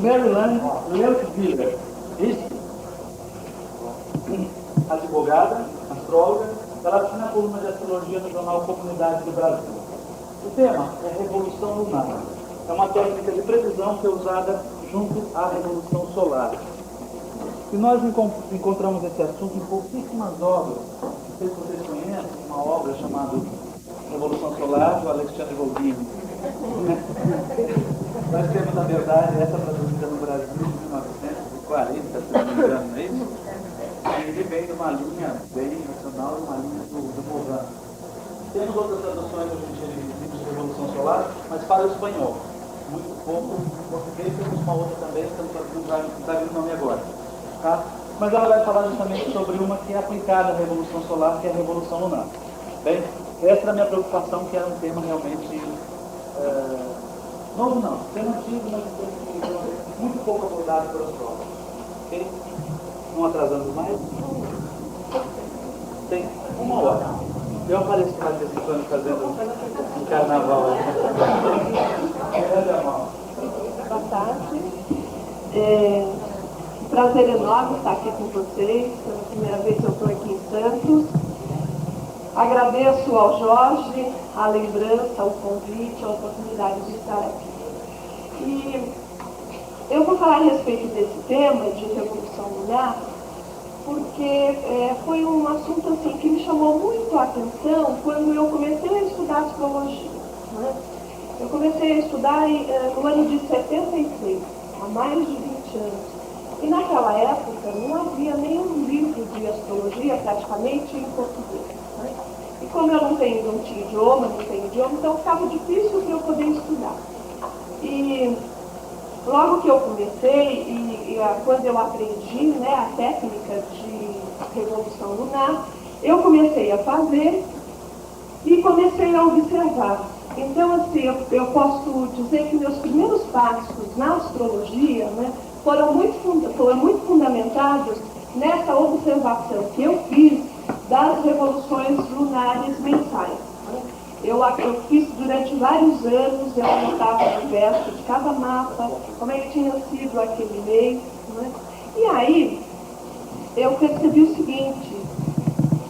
Marilyn Leutwiler, advogada, astróloga, ela assina a coluna de astrologia no jornal Comunidade do Brasil. O tema é Revolução Lunar. É uma técnica de previsão que é usada junto à Revolução Solar. E nós encontramos esse assunto em pouquíssimas obras. Não sei se vocês conhecem uma obra chamada Revolução Solar, do Alexandre Volvini. Nós temos, na verdade, essa traduzida no Brasil de 1940, se não me engano, não é isso? E ele vem de uma linha bem nacional, uma linha do Morgan. Temos outras traduções hoje em dia de livros de Revolução Solar, mas para o espanhol. Muito pouco em português, temos uma outra também, que não está vindo o nome agora. Tá? Mas ela vai falar justamente sobre uma que é aplicada à Revolução Solar, que é a Revolução Lunar. Bem, essa era a minha preocupação, que era um tema realmente novo não, tema antigo, mas muito pouco abordado por astrólogos. Ok? Não atrasando mais? Tem uma hora. Eu apareço lá de vez em quando fazendo um carnaval. Boa tarde. Prazer enorme estar aqui com vocês. Pela primeira vez que eu estou aqui em Santos. Agradeço ao Jorge a lembrança, o convite, a oportunidade de estar aqui. E eu vou falar a respeito desse tema de Revolução Lunar, porque foi um assunto assim, que me chamou muito a atenção quando eu comecei a estudar astrologia. Né? Eu comecei a estudar no ano de 76, há mais de 20 anos. E naquela época não havia nenhum livro de astrologia praticamente em português. Né? E como eu não tinha idioma, então ficava difícil para eu poder estudar. E logo que eu comecei, quando eu aprendi, né, a técnica de Revolução Lunar, eu comecei a fazer e comecei a observar. Então, assim, eu posso dizer que meus primeiros passos na astrologia, né, foram muito fundamentados nessa observação que eu fiz das revoluções lunares mensais. Né? Eu fiz durante vários anos, eu anotava o verso de cada mapa, como é que tinha sido aquele mês. Né? E aí, eu percebi o seguinte,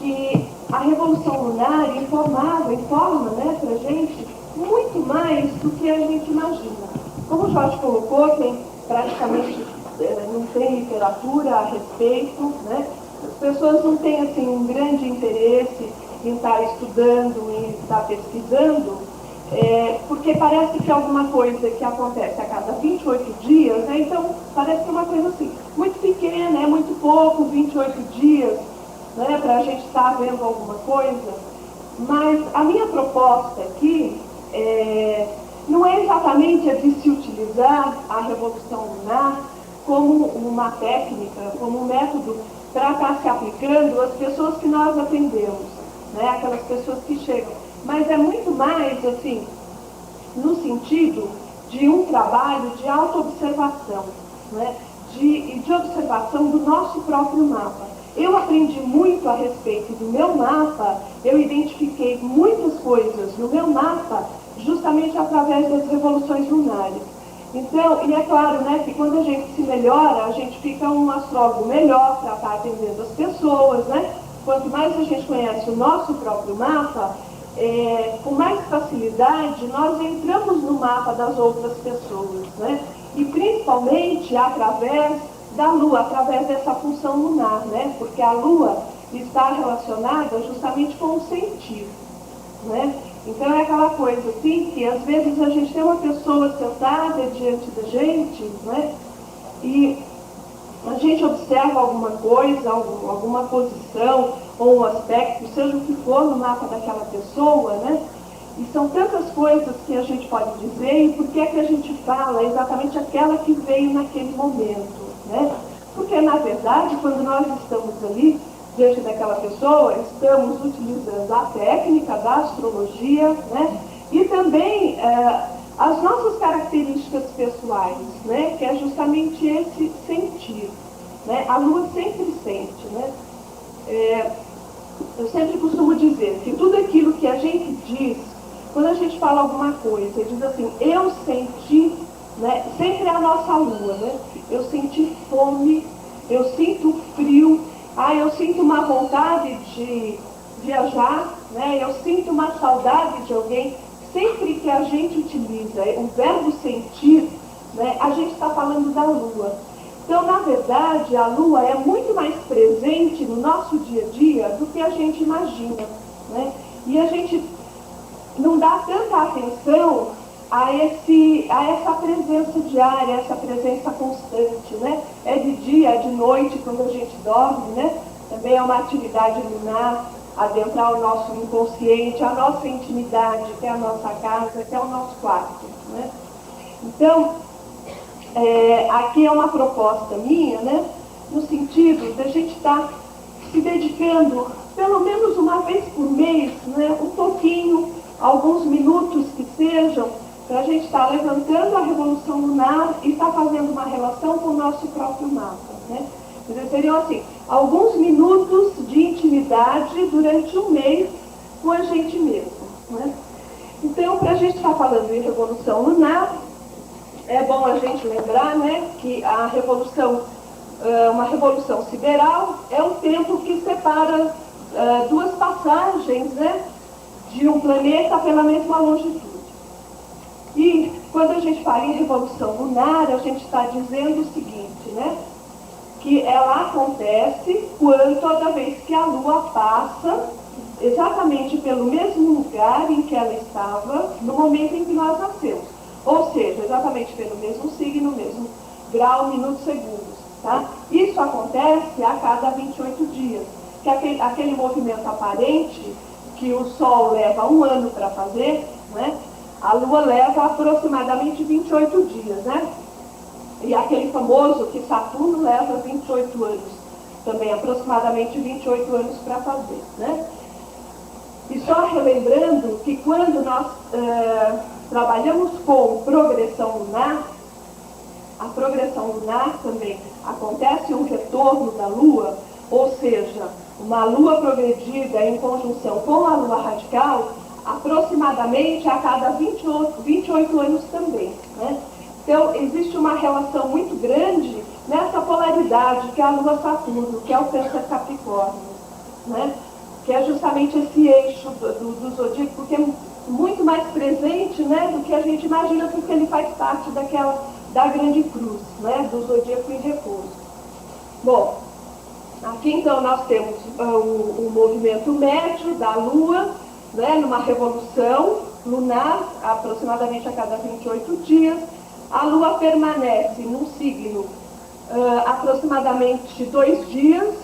que a Revolução Lunar informa, né, pra gente muito mais do que a gente imagina. Como o Jorge colocou, praticamente não tem literatura a respeito, né? As pessoas não têm assim, um grande interesse em estar estudando, em estar pesquisando, porque parece que é alguma coisa que acontece a cada 28 dias, né? Então parece que é uma coisa assim, muito pequena, é muito pouco, 28 dias, né, para a gente estar vendo alguma coisa. Mas a minha proposta aqui não é exatamente a de se utilizar a Revolução Lunar como uma técnica, como um método para estar se aplicando às pessoas que nós atendemos, né? Aquelas pessoas que chegam. Mas é muito mais, assim, no sentido de um trabalho de autoobservação, né? de observação do nosso próprio mapa. Eu aprendi muito a respeito do meu mapa, eu identifiquei muitas coisas no meu mapa justamente através das revoluções lunares. Então, e é claro, né, que quando a gente se melhora, a gente fica um astrólogo melhor para estar atendendo as pessoas, né? Quanto mais a gente conhece o nosso próprio mapa, com mais facilidade nós entramos no mapa das outras pessoas, né? E principalmente através da Lua, através dessa função lunar, né? Porque a Lua está relacionada justamente com o sentir, né? Então é aquela coisa assim, que às vezes a gente tem uma pessoa sentada diante da gente, né? E a gente observa alguma coisa, alguma posição ou um aspecto, seja o que for no mapa daquela pessoa, né? E são tantas coisas que a gente pode dizer, e por que é que a gente fala exatamente aquela que veio naquele momento, né? Porque, na verdade, quando nós estamos ali diante daquela pessoa, estamos utilizando a técnica da astrologia, né? E também as nossas características pessoais, né? Que é justamente esse sentir, né? A Lua sempre sente, né? Eu sempre costumo dizer que tudo aquilo que a gente diz, quando a gente fala alguma coisa e diz assim, eu senti, né? Sempre é a nossa lua, né? Eu senti fome, eu sinto frio, eu sinto uma vontade de viajar, né? Eu sinto uma saudade de alguém. Sempre que a gente utiliza o verbo sentir, né, a gente está falando da lua. Então, na verdade, a lua é muito mais presente no nosso dia a dia do que a gente imagina, né? E a gente não dá tanta atenção a essa presença diária, essa presença constante, né? É de dia, é de noite, quando a gente dorme, né? Também é uma atividade lunar, adentrar o nosso inconsciente, a nossa intimidade, que é a nossa casa, que é o nosso quarto, né? Então, aqui é uma proposta minha, né? No sentido de a gente estar se dedicando, pelo menos uma vez por mês, né? Um pouquinho, alguns minutos que sejam, para a gente estar levantando a revolução lunar e estar fazendo uma relação com o nosso próprio mapa, né? Quer dizer, seriam assim, alguns minutos de intimidade durante um mês com a gente mesmo, né? Então, para a gente estar falando em revolução lunar, é bom a gente lembrar, né, que a revolução, uma revolução sideral, é um tempo que separa duas passagens, né, de um planeta pela mesma longitude. E quando a gente fala em revolução lunar, a gente está dizendo o seguinte, né, que ela acontece toda vez que a Lua passa exatamente pelo mesmo lugar em que ela estava no momento em que nós nascemos. Ou seja, exatamente pelo mesmo signo, mesmo grau, minutos, segundos. Tá? Isso acontece a cada 28 dias. Que aquele movimento aparente que o Sol leva 1 ano para fazer, né? A Lua leva aproximadamente 28 dias, né? E aquele famoso que Saturno leva 28 anos, também aproximadamente 28 anos para fazer, né? E só relembrando que quando nós trabalhamos com progressão lunar, a progressão lunar também acontece um retorno da Lua, ou seja, uma Lua progredida em conjunção com a Lua radical, aproximadamente a cada 28 anos também, né? Então, existe uma relação muito grande nessa polaridade que é a Lua-Saturno, que é o Câncer Capricórnio, né? Que é justamente esse eixo do zodíaco, porque é muito mais presente, né, do que a gente imagina, porque ele faz parte da grande cruz, né, do zodíaco em repouso. Bom, aqui então nós temos o movimento médio da Lua, né, numa revolução lunar, aproximadamente a cada 28 dias. A Lua permanece num signo aproximadamente 2 dias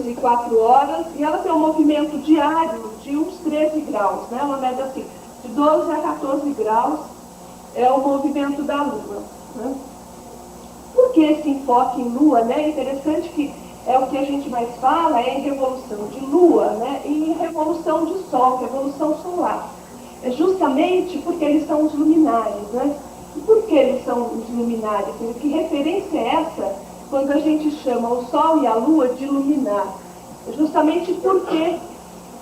e 4 horas, e ela tem um movimento diário de uns 13 graus, né? Uma média assim, de 12 a 14 graus é o movimento da Lua, né? Por que esse enfoque em Lua, né? É interessante que é o que a gente mais fala, é em revolução de Lua, né? E em revolução de Sol, revolução solar. É justamente porque eles são os luminares, né? E por que eles são os luminares? Que referência é essa quando a gente chama o Sol e a Lua de luminar? Justamente porque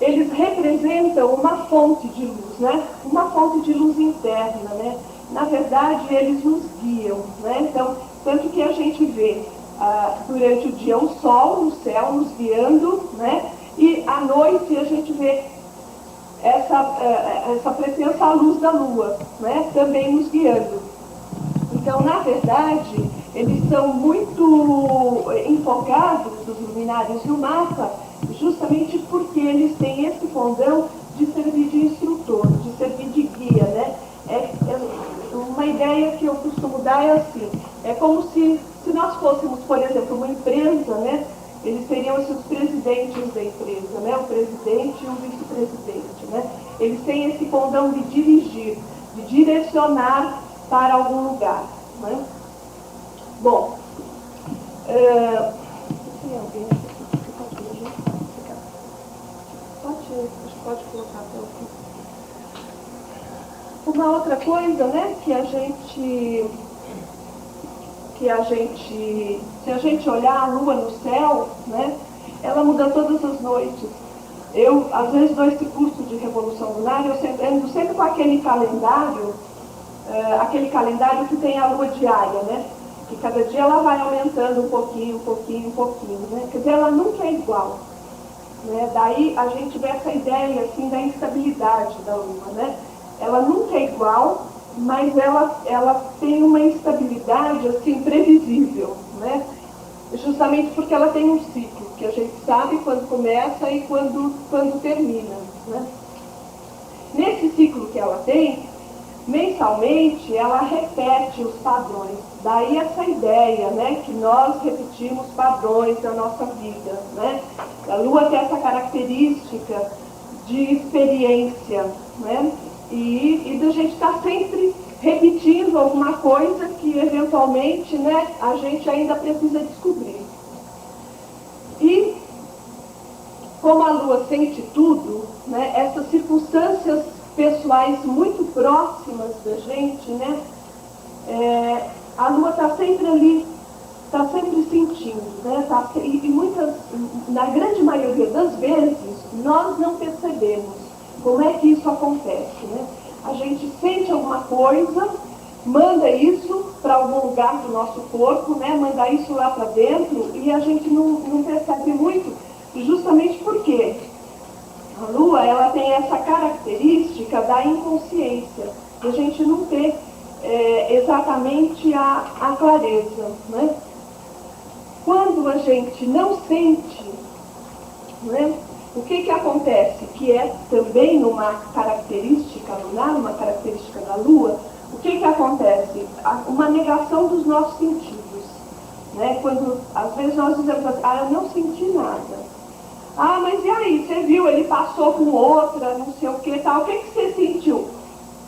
eles representam uma fonte de luz, né? Uma fonte de luz interna, né? Na verdade, eles nos guiam, né? Então, tanto que a gente vê durante o dia o Sol no céu nos guiando, né? E à noite a gente vê essa presença à luz da Lua, né? Também nos guiando. Então, na verdade, eles são muito enfocados, os luminares no mapa, justamente porque eles têm esse condão de servir de instrutor, de servir de guia, né? Uma ideia que eu costumo dar é assim, é como se nós fôssemos, por exemplo, uma empresa, né? Eles seriam os presidentes da empresa, né? O presidente e o vice-presidente, né? Eles têm esse condão de dirigir, de direcionar para algum lugar, né? Bom, tem alguém aqui? Pode colocar até o fim. Uma outra coisa, né, se a gente olhar a Lua no céu, né, ela muda todas as noites. Eu, às vezes, dou esse curso de Revolução Lunar, eu ando sempre com aquele calendário aquele calendário que tem a lua diária, né? Que cada dia ela vai aumentando um pouquinho, né? Quer dizer, ela nunca é igual. Né? Daí a gente vê essa ideia assim, da instabilidade da lua, né? Ela nunca é igual, mas ela tem uma instabilidade assim, previsível, né? Justamente porque ela tem um ciclo, que a gente sabe quando começa e quando termina. Né? Nesse ciclo que ela tem, mensalmente ela repete os padrões. Daí essa ideia, né, que nós repetimos padrões na nossa vida. Né? A Lua tem essa característica de experiência, né? E da gente estar sempre repetindo alguma coisa que eventualmente, né, a gente ainda precisa descobrir. E como a Lua sente tudo, né, essas circunstâncias pessoais muito próximas da gente, né, a Lua está sempre ali, está sempre sentindo, né, na grande maioria das vezes, nós não percebemos como é que isso acontece, né? A gente sente alguma coisa, manda isso para algum lugar do nosso corpo, né? Manda isso lá para dentro e a gente não percebe muito, justamente porque a Lua ela tem essa característica da inconsciência, de a gente não ter exatamente a clareza. Né? Quando a gente não sente, né? O que acontece? Que é também uma característica lunar, uma característica da Lua, o que acontece? Uma negação dos nossos sentidos. Né? Quando, às vezes, nós dizemos assim, eu não senti nada. Mas e aí? Você viu, ele passou com outra, não sei o que tal. O que você sentiu?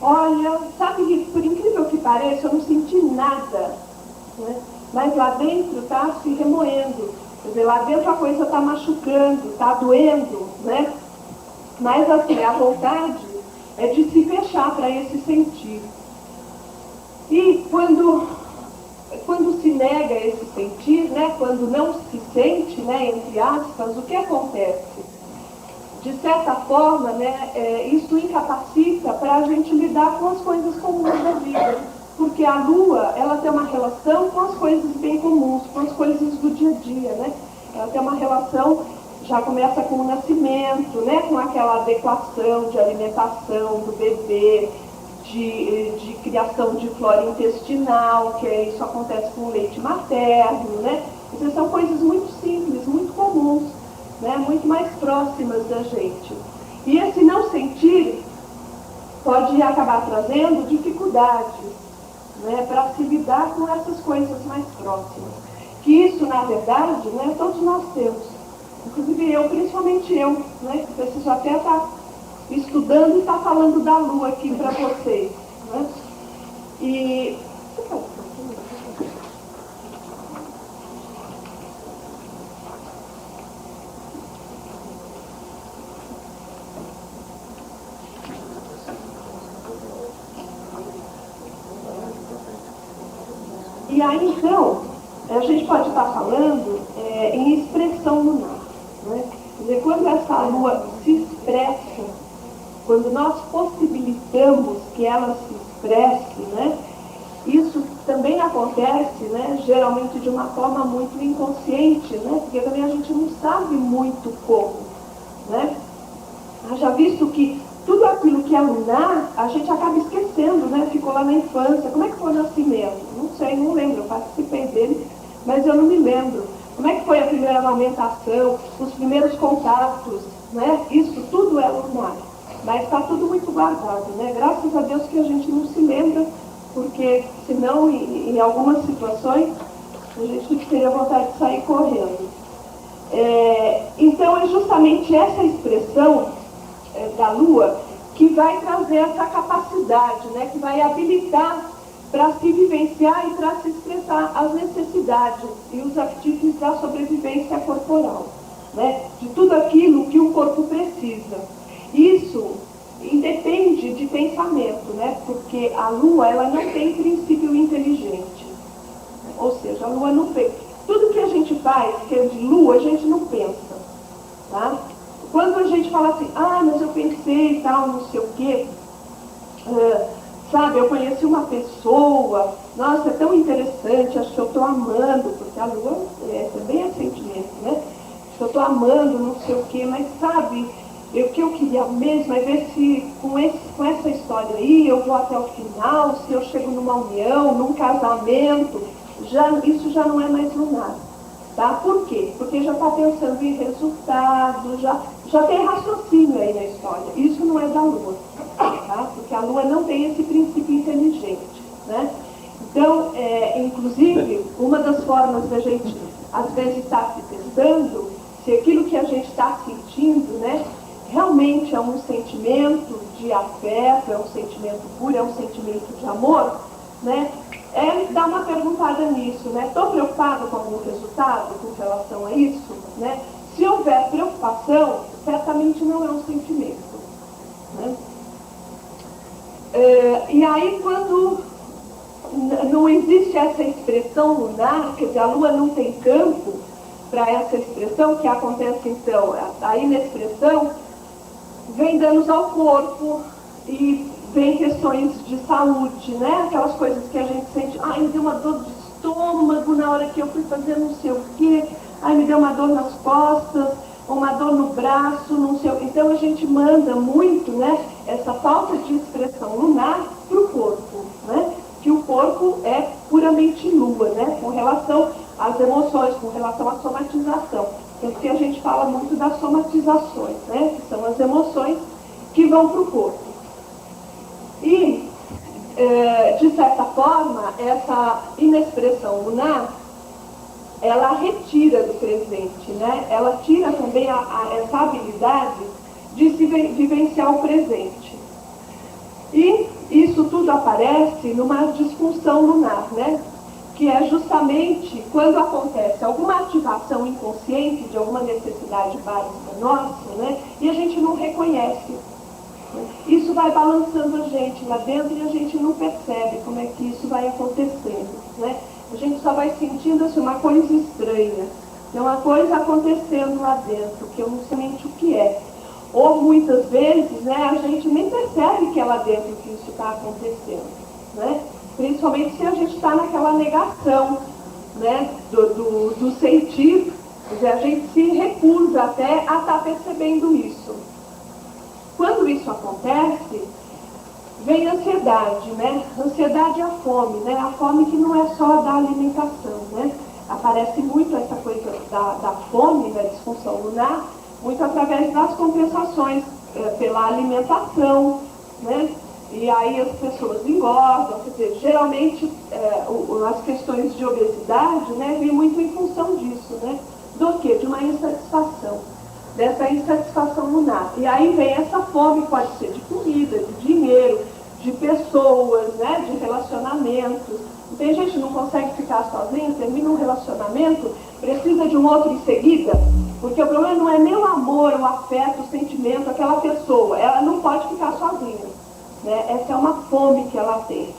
Olha, sabe que, por incrível que pareça, eu não senti nada. Né? Mas lá dentro está se remoendo. Quer dizer, lá dentro a coisa está machucando, está doendo, né? Mas assim, a vontade é de se fechar para esse sentir. E quando se nega esse sentir, né? Quando não se sente, né? Entre aspas, o que acontece? De certa forma, né? Isso incapacita para a gente lidar com as coisas comuns da vida. Porque a Lua, ela tem uma relação com as coisas bem comuns, com as coisas do dia a dia, né? Ela tem uma relação, já começa com o nascimento, né? Com aquela adequação de alimentação do bebê, de criação de flora intestinal, que isso acontece com o leite materno, né? Essas são coisas muito simples, muito comuns, né? Muito mais próximas da gente. E esse não sentir pode acabar trazendo dificuldades, né, para se lidar com essas coisas mais próximas. Que isso, na verdade, né, todos nós temos. Inclusive eu, principalmente eu, né, que preciso até estar estudando e estar falando da Lua aqui para vocês. Né? E... E aí, então, a gente pode estar falando em expressão lunar. Né? Quer dizer, quando essa Lua se expressa, quando nós possibilitamos que ela se expresse, né? Isso também acontece, né? Geralmente de uma forma muito inconsciente, né? Porque também a gente não sabe muito como. Né? Já visto que tudo aquilo que é lunar, a gente acaba esquecendo, né? Ficou lá na infância. Como é que foi o nascimento? Não sei, não lembro. Eu participei dele, mas eu não me lembro. Como é que foi a primeira amamentação, os primeiros contatos, né? Isso tudo é lunar. Mas está tudo muito guardado, né? Graças a Deus que a gente não se lembra, porque senão, em algumas situações, a gente teria vontade de sair correndo. Então, é justamente essa expressão da Lua que vai trazer essa capacidade, né, que vai habilitar para se vivenciar e para se expressar as necessidades e os artifícios da sobrevivência corporal, né, de tudo aquilo que o corpo precisa. Isso independe de pensamento, né, porque a Lua ela não tem princípio inteligente, ou seja, a Lua não pensa. Tudo que a gente faz, que é de Lua, a gente não pensa, tá? Quando a gente fala assim, mas eu pensei e tal, não sei o quê, sabe, eu conheci uma pessoa, nossa, é tão interessante, acho que eu estou amando, porque a lua também é sentimento, né? Acho que eu estou amando, não sei o quê, mas sabe, o que eu queria mesmo é ver se com essa história aí eu vou até o final, se eu chego numa união, num casamento, isso já não é mais lunar. Tá? Por quê? Porque já está pensando em resultado, já tem raciocínio aí na história. Isso não é da Lua, tá? Porque a Lua não tem esse princípio inteligente, né? Então, inclusive, uma das formas da gente, às vezes, estar se testando, se aquilo que a gente está sentindo, né, realmente é um sentimento de afeto, é um sentimento puro, é um sentimento de amor, né? Dar uma perguntada nisso, né? Estou preocupado com algum resultado com relação a isso, né? Se houver preocupação, certamente não é um sentimento, né? E aí, quando não existe essa expressão lunar, quer dizer, a Lua não tem campo para essa expressão, que acontece, então, aí na expressão, vem danos ao corpo e vem questões de saúde, né? Aquelas coisas que a gente sente, ai, me deu uma dor de estômago na hora que eu fui fazer não sei o quê, ai, me deu uma dor nas costas, uma dor no braço, não sei o quê. Então a gente manda muito, né, essa falta de expressão lunar para o corpo, né? Que o corpo é puramente lua, né? Com relação às emoções, com relação à somatização. Tanto que a gente fala muito das somatizações, né? Que são as emoções que vão para o corpo. E, de certa forma, essa inexpressão lunar, ela retira do presente, né? Ela tira também essa habilidade de se vivenciar o presente. E isso tudo aparece numa disfunção lunar, né? Que é justamente quando acontece alguma ativação inconsciente de alguma necessidade básica nossa, né? E a gente não reconhece. Isso vai balançando a gente lá dentro e a gente não percebe como é que isso vai acontecendo, né? A gente só vai sentindo assim, uma coisa estranha, tem uma coisa acontecendo lá dentro, que eu não sei o que é. Ou muitas vezes, né, a gente nem percebe que é lá dentro que isso está acontecendo, né? Principalmente se a gente está naquela negação, né, do sentir, quer dizer, a gente se recusa até a estar percebendo isso. Quando isso acontece, vem a ansiedade, né? Ansiedade é a fome, né? A fome que não é só da alimentação, né? Aparece muito essa coisa da fome, da disfunção lunar, muito através das compensações pela alimentação, né? E aí as pessoas engordam, quer dizer, geralmente as questões de obesidade, né, vêm muito em função disso, né? Do quê? De uma insatisfação, dessa insatisfação lunar. E aí vem essa fome, pode ser de comida, de dinheiro, de pessoas, né, de relacionamentos. Tem gente que não consegue ficar sozinha, termina um relacionamento, precisa de um outro em seguida, porque o problema não é nem o amor, o afeto, o sentimento, aquela pessoa, ela não pode ficar sozinha, né? Essa é uma fome que ela tem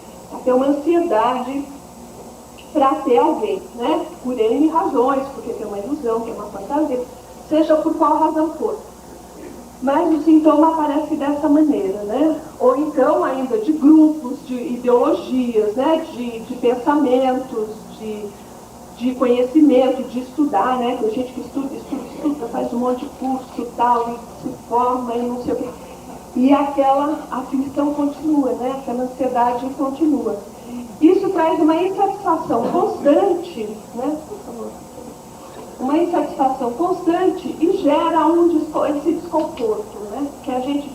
uma ansiedade para ter alguém, né? Por N razões, porque tem uma ilusão, tem uma fantasia, seja por qual razão for. Mas o sintoma aparece dessa maneira, né? Ou então ainda de grupos, de ideologias, né? De pensamentos, de conhecimento, de estudar, né? Tem gente que estuda, faz um monte de curso tal, e se forma e não sei o quê. E aquela aflição continua, né? Aquela ansiedade continua. Isso traz uma insatisfação constante, né? Por favor. Uma insatisfação constante e gera esse desconforto, né? Que a gente,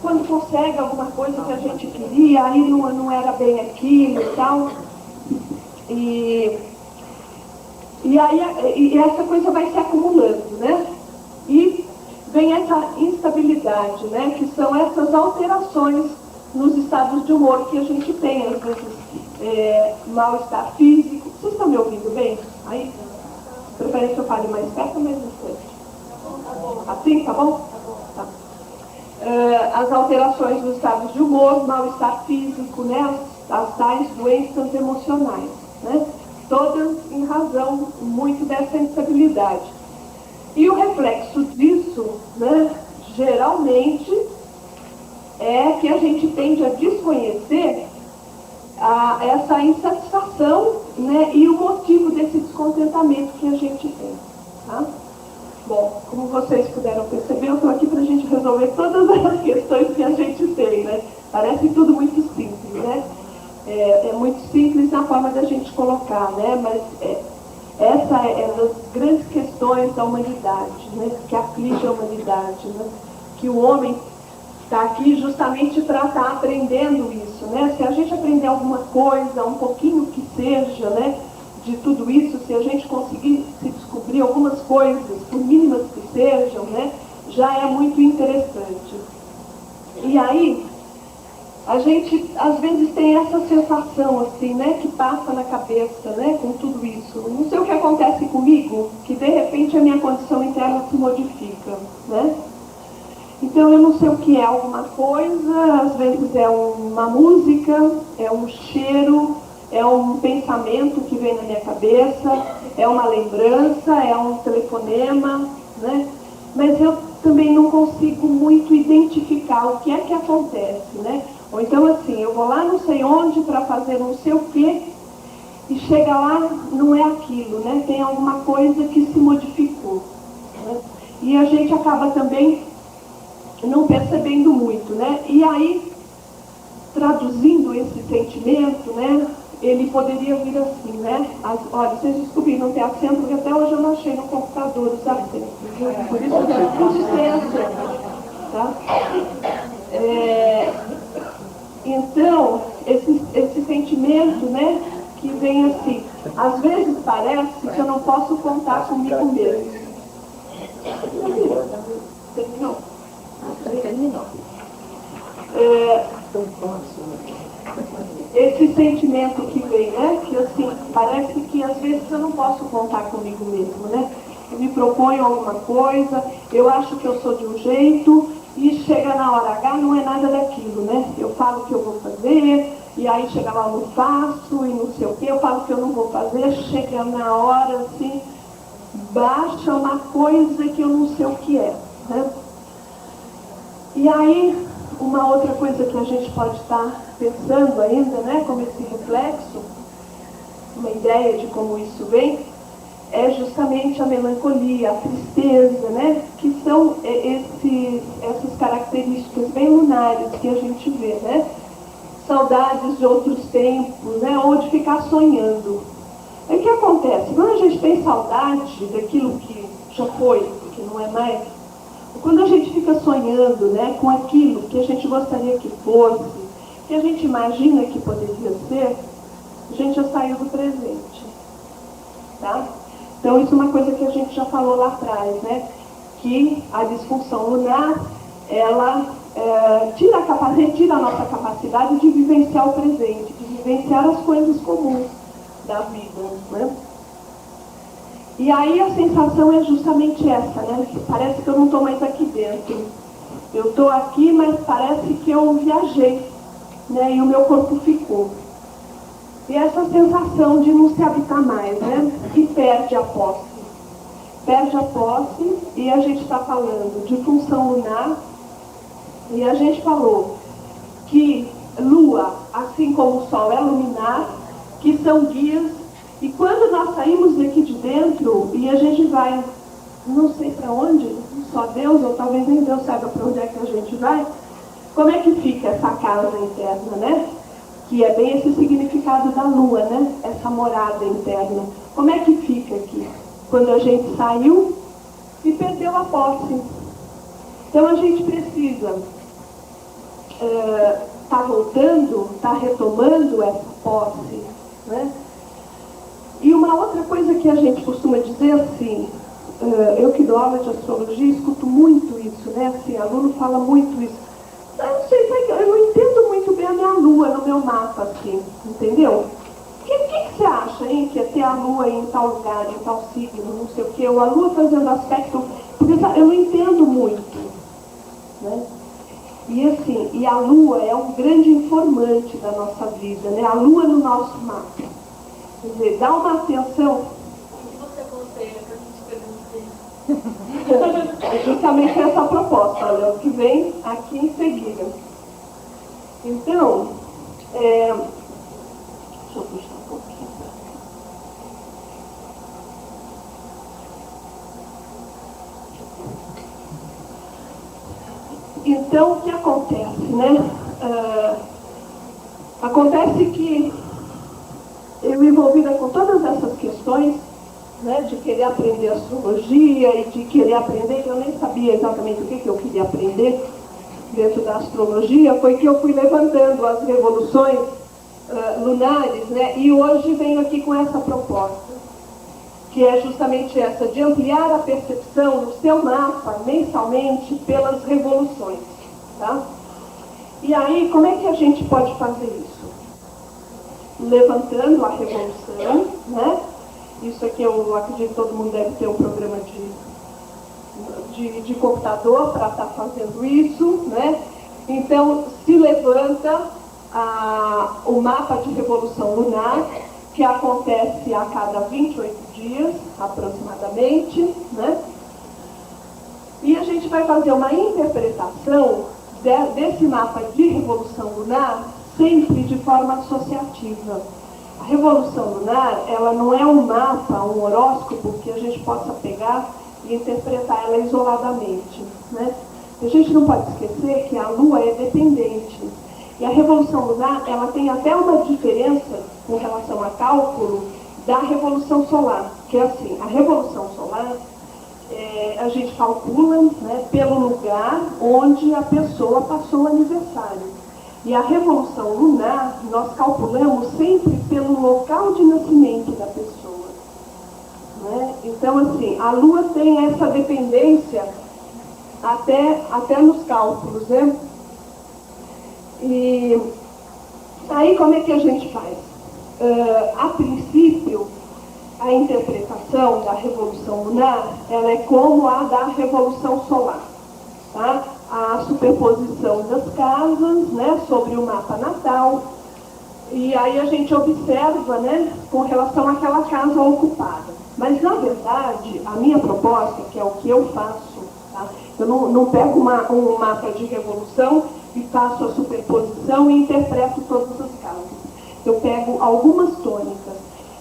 quando consegue alguma coisa que a gente queria, aí não era bem aquilo e tal. E essa coisa vai se acumulando, né? E vem essa instabilidade, né? Que são essas alterações nos estados de humor que a gente tem, às vezes, mal-estar físico. Vocês estão me ouvindo bem? Aí? Preferem que eu fale mais perto ou mais distante? Assim, tá bom? Tá. As alterações dos estados de humor, mal-estar físico, né? As tais doenças emocionais, né? Todas em razão muito dessa instabilidade. E o reflexo disso, né? Geralmente, é que a gente tende a desconhecer essa insatisfação, né, e o motivo desse descontentamento que a gente tem. Tá? Bom, como vocês puderam perceber, eu estou aqui para a gente resolver todas as questões que a gente tem, né? Parece tudo muito simples, né? É muito simples na forma da gente colocar, né? Mas essa é uma das grandes questões da humanidade, né? Que aflige a humanidade, né? Que o homem está aqui justamente para estar aprendendo isso, né? Se a gente aprender alguma coisa, um pouquinho que seja, né? De tudo isso, se a gente conseguir se descobrir algumas coisas, por mínimas que sejam, né, já é muito interessante. E aí, a gente às vezes tem essa sensação assim, né, que passa na cabeça, né, com tudo isso. Não sei o que acontece comigo, que de repente a minha condição interna se modifica, né? Então eu não sei o que é alguma coisa, às vezes é uma música, é um cheiro, é um pensamento que vem na minha cabeça, é uma lembrança, é um telefonema, né? Mas eu também não consigo muito identificar o que é que acontece, né? Ou então assim, eu vou lá não sei onde para fazer não sei o quê, e chega lá, não é aquilo, né? Tem alguma coisa que se modificou, né? E a gente acaba também não percebendo muito, né? E aí, traduzindo esse sentimento, né? Ele poderia vir assim, né? Olha, vocês descobriram ter acento, porque até hoje eu não achei no computador os acentos. Por isso eu pus sem acento, tá? Então, esse sentimento, né? Que vem assim, às vezes parece que eu não posso contar comigo mesmo. Terminou? Terminou. Esse sentimento que vem, né? Que assim, parece que às vezes eu não posso contar comigo mesmo, né? Eu me proponho alguma coisa, eu acho que eu sou de um jeito, e chega na hora H, não é nada daquilo, né? Eu falo que eu vou fazer, e aí chega lá, eu não faço, e não sei o quê, eu falo que eu não vou fazer, chega na hora, assim, baixa uma coisa que eu não sei o que é, né? E aí, uma outra coisa que a gente pode estar pensando ainda, né, como esse reflexo, uma ideia de como isso vem, é justamente a melancolia, a tristeza, né, que são essas características bem lunares que a gente vê, né, saudades de outros tempos, né, ou de ficar sonhando. E o que acontece? Quando a gente tem saudade daquilo que já foi, que não é mais, quando a gente fica sonhando, né, com aquilo que a gente gostaria que fosse, que a gente imagina que poderia ser, a gente já saiu do presente, tá? Então isso é uma coisa que a gente já falou lá atrás, né? Que a disfunção lunar, ela retira a nossa capacidade de vivenciar o presente, de vivenciar as coisas comuns da vida, né? E aí a sensação é justamente essa, né? Parece que eu não estou mais aqui dentro. Eu estou aqui, mas parece que eu viajei, né? E o meu corpo ficou. E essa sensação de não se habitar mais, né? E perde a posse. Perde a posse, e a gente está falando de função lunar, e a gente falou que Lua, assim como o Sol, é luminar, que são guias. E quando nós saímos daqui de dentro e a gente vai, não sei para onde, só Deus, ou talvez nem Deus saiba para onde é que a gente vai, como é que fica essa casa interna, né? Que é bem esse significado da lua, né? Essa morada interna. Como é que fica aqui? Quando a gente saiu e perdeu a posse. Então a gente precisa tá voltando, tá retomando essa posse, né? E uma outra coisa que a gente costuma dizer assim, eu que dou aula de astrologia, escuto muito isso, né? Assim, aluno fala muito isso. Eu não sei, eu não entendo muito bem a minha lua no meu mapa, assim, entendeu? O que você acha, hein? Que é ter a lua em tal lugar, em tal signo, não sei o quê, ou a lua fazendo aspecto, porque eu não entendo muito, né? E assim, e a lua é um grande informante da nossa vida, né? A lua no nosso mapa. Quer dizer, dá uma atenção. O que você aconselha para a gente conhecer? É justamente essa a proposta, olha, o que vem aqui em seguida. Então, deixa eu puxar um pouquinho pra cá. Então, o que acontece, né? Acontece que eu envolvida com todas essas questões, né, de querer aprender astrologia e de querer aprender, que eu nem sabia exatamente o que eu queria aprender dentro da astrologia, foi que eu fui levantando as revoluções lunares, né, e hoje venho aqui com essa proposta, que é justamente essa, de ampliar a percepção no seu mapa, mensalmente, pelas revoluções. Tá? E aí, como é que a gente pode fazer isso? Levantando a revolução, né? Isso aqui eu acredito que todo mundo deve ter um programa de computador para estar fazendo isso, né? Então, se levanta o mapa de revolução lunar, que acontece a cada 28 dias, aproximadamente, né? E a gente vai fazer uma interpretação desse mapa de revolução lunar sempre de forma associativa. A revolução lunar, ela não é um mapa, um horóscopo que a gente possa pegar e interpretar ela isoladamente, né? A gente não pode esquecer que a Lua é dependente. E a revolução lunar, ela tem até uma diferença com relação a cálculo da revolução solar, que é assim, a revolução solar, a gente calcula, né, pelo lugar onde a pessoa passou o aniversário. E a revolução lunar, nós calculamos sempre pelo local de nascimento da pessoa. Né? Então, assim, a Lua tem essa dependência até nos cálculos, né? E aí, como é que a gente faz? A princípio, a interpretação da revolução lunar, ela é como a da revolução solar, tá? A superposição das casas, né, sobre o mapa natal, e aí a gente observa, né, com relação àquela casa ocupada. Mas, na verdade, a minha proposta, que é o que eu faço, tá? Eu não pego um mapa de revolução e faço a superposição e interpreto todas as casas. Eu pego algumas tônicas.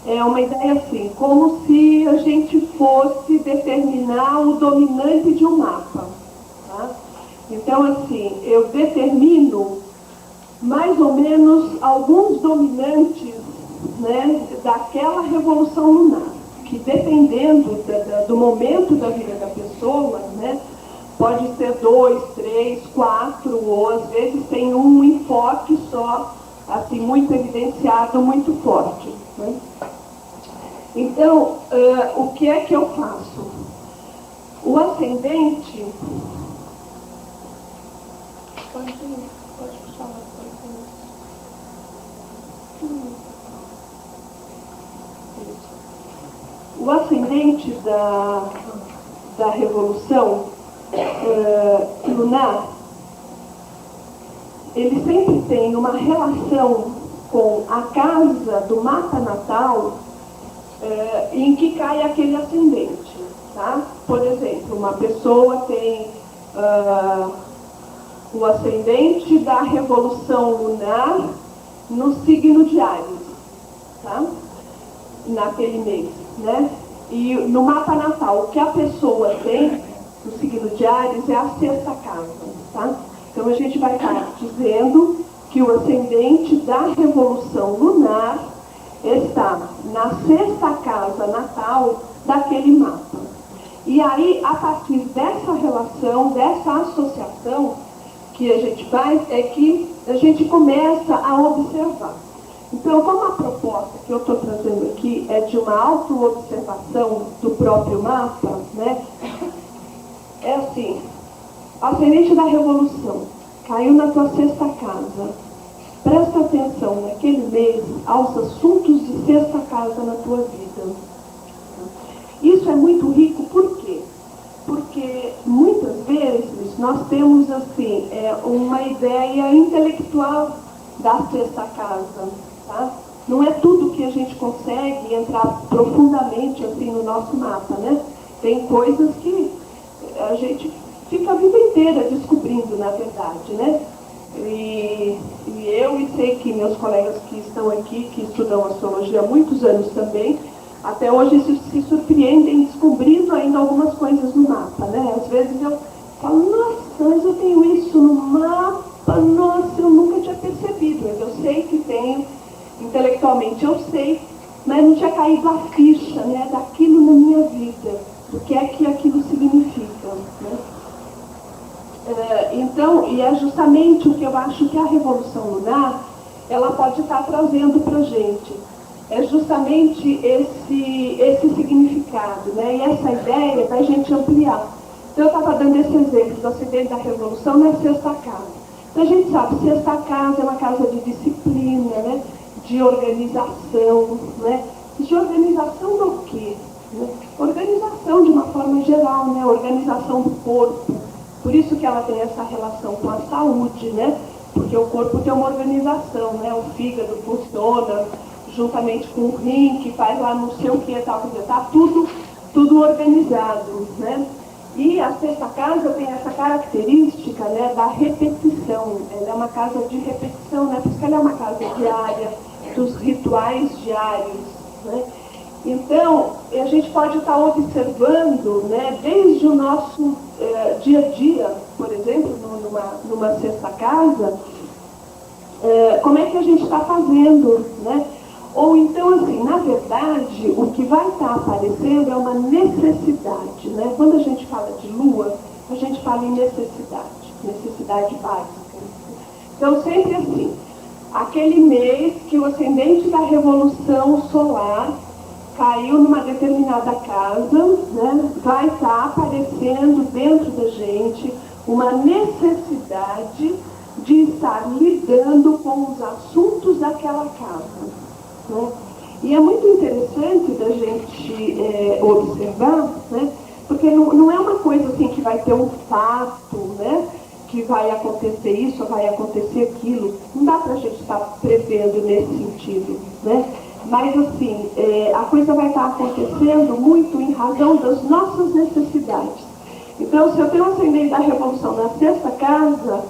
É uma ideia assim, como se a gente fosse determinar o dominante de um mapa. Tá? Então, assim, eu determino mais ou menos alguns dominantes, né, daquela revolução lunar, que dependendo do momento da vida da pessoa, né, pode ser 2, 3, 4, ou às vezes tem um enfoque só, assim, muito evidenciado, muito forte. Né? Então, o que é que eu faço? O ascendente... Pode puxar uma coisa. O ascendente da revolução lunar, ele sempre tem uma relação com a casa do mapa natal em que cai aquele ascendente. Tá? Por exemplo, uma pessoa tem o ascendente da revolução lunar no signo de Áries, tá? Naquele mês, né? E no mapa natal, o que a pessoa tem no signo de Áries é a sexta casa, tá? Então a gente vai estar dizendo que o ascendente da revolução lunar está na sexta casa natal daquele mapa. E aí, a partir dessa relação, dessa associação que a gente faz, é que a gente começa a observar. Então, como a proposta que eu estou trazendo aqui é de uma auto-observação do próprio mapa, né? É assim, ascendente da revolução, caiu na tua sexta casa. Presta atenção naquele mês aos assuntos de sexta casa na tua vida. Isso é muito rico, por quê? Porque muitas vezes nós temos assim, uma ideia intelectual da sexta casa. Tá? Não é tudo que a gente consegue entrar profundamente assim, no nosso mapa, né? Tem coisas que a gente fica a vida inteira descobrindo, na verdade, né? E eu, e sei que meus colegas que estão aqui, que estudam astrologia há muitos anos também, até hoje se surpreendem descobrindo ainda algumas coisas no mapa, né? Às vezes eu falo, nossa, mas eu tenho isso no mapa, nossa, eu nunca tinha percebido. Mas eu sei que tenho, intelectualmente eu sei, mas não tinha caído a ficha, né, daquilo na minha vida, do que é que aquilo significa, né? Então, e é justamente o que eu acho que a Revolução Lunar, ela pode estar trazendo para a gente. É justamente esse significado, né? E essa ideia da gente ampliar. Então, eu estava dando esse exemplo do acidente da Revolução na sexta casa. Então, a gente sabe, sexta casa é uma casa de disciplina, né? De organização, né? De organização do quê? Né? Organização de uma forma geral, né? Organização do corpo. Por isso que ela tem essa relação com a saúde, né? Porque o corpo tem uma organização, né? O fígado funciona juntamente com o rim, que faz lá não sei o que, tal, tá tudo organizado, né? E a sexta casa tem essa característica, né, da repetição. Ela é uma casa de repetição, né? Por isso que ela é uma casa diária, dos rituais diários, né? Então, a gente pode estar observando, né, desde o nosso dia a dia, por exemplo, numa sexta casa, como é que a gente está fazendo, né? Ou então, assim, na verdade, o que vai estar aparecendo é uma necessidade, né? Quando a gente fala de lua, a gente fala em necessidade básica. Então, sempre assim, aquele mês que o ascendente da Revolução Solar caiu numa determinada casa, né? Vai estar aparecendo dentro da gente uma necessidade de estar lidando com os assuntos daquela casa, né? E é muito interessante da gente observar, né? Porque não é uma coisa assim que vai ter um fato, né? Que vai acontecer isso, vai acontecer aquilo. Não dá para a gente estar prevendo nesse sentido, né? Mas assim, a coisa vai estar acontecendo muito em razão das nossas necessidades. Então, se eu tenho um ascendente da Revolução na sexta casa,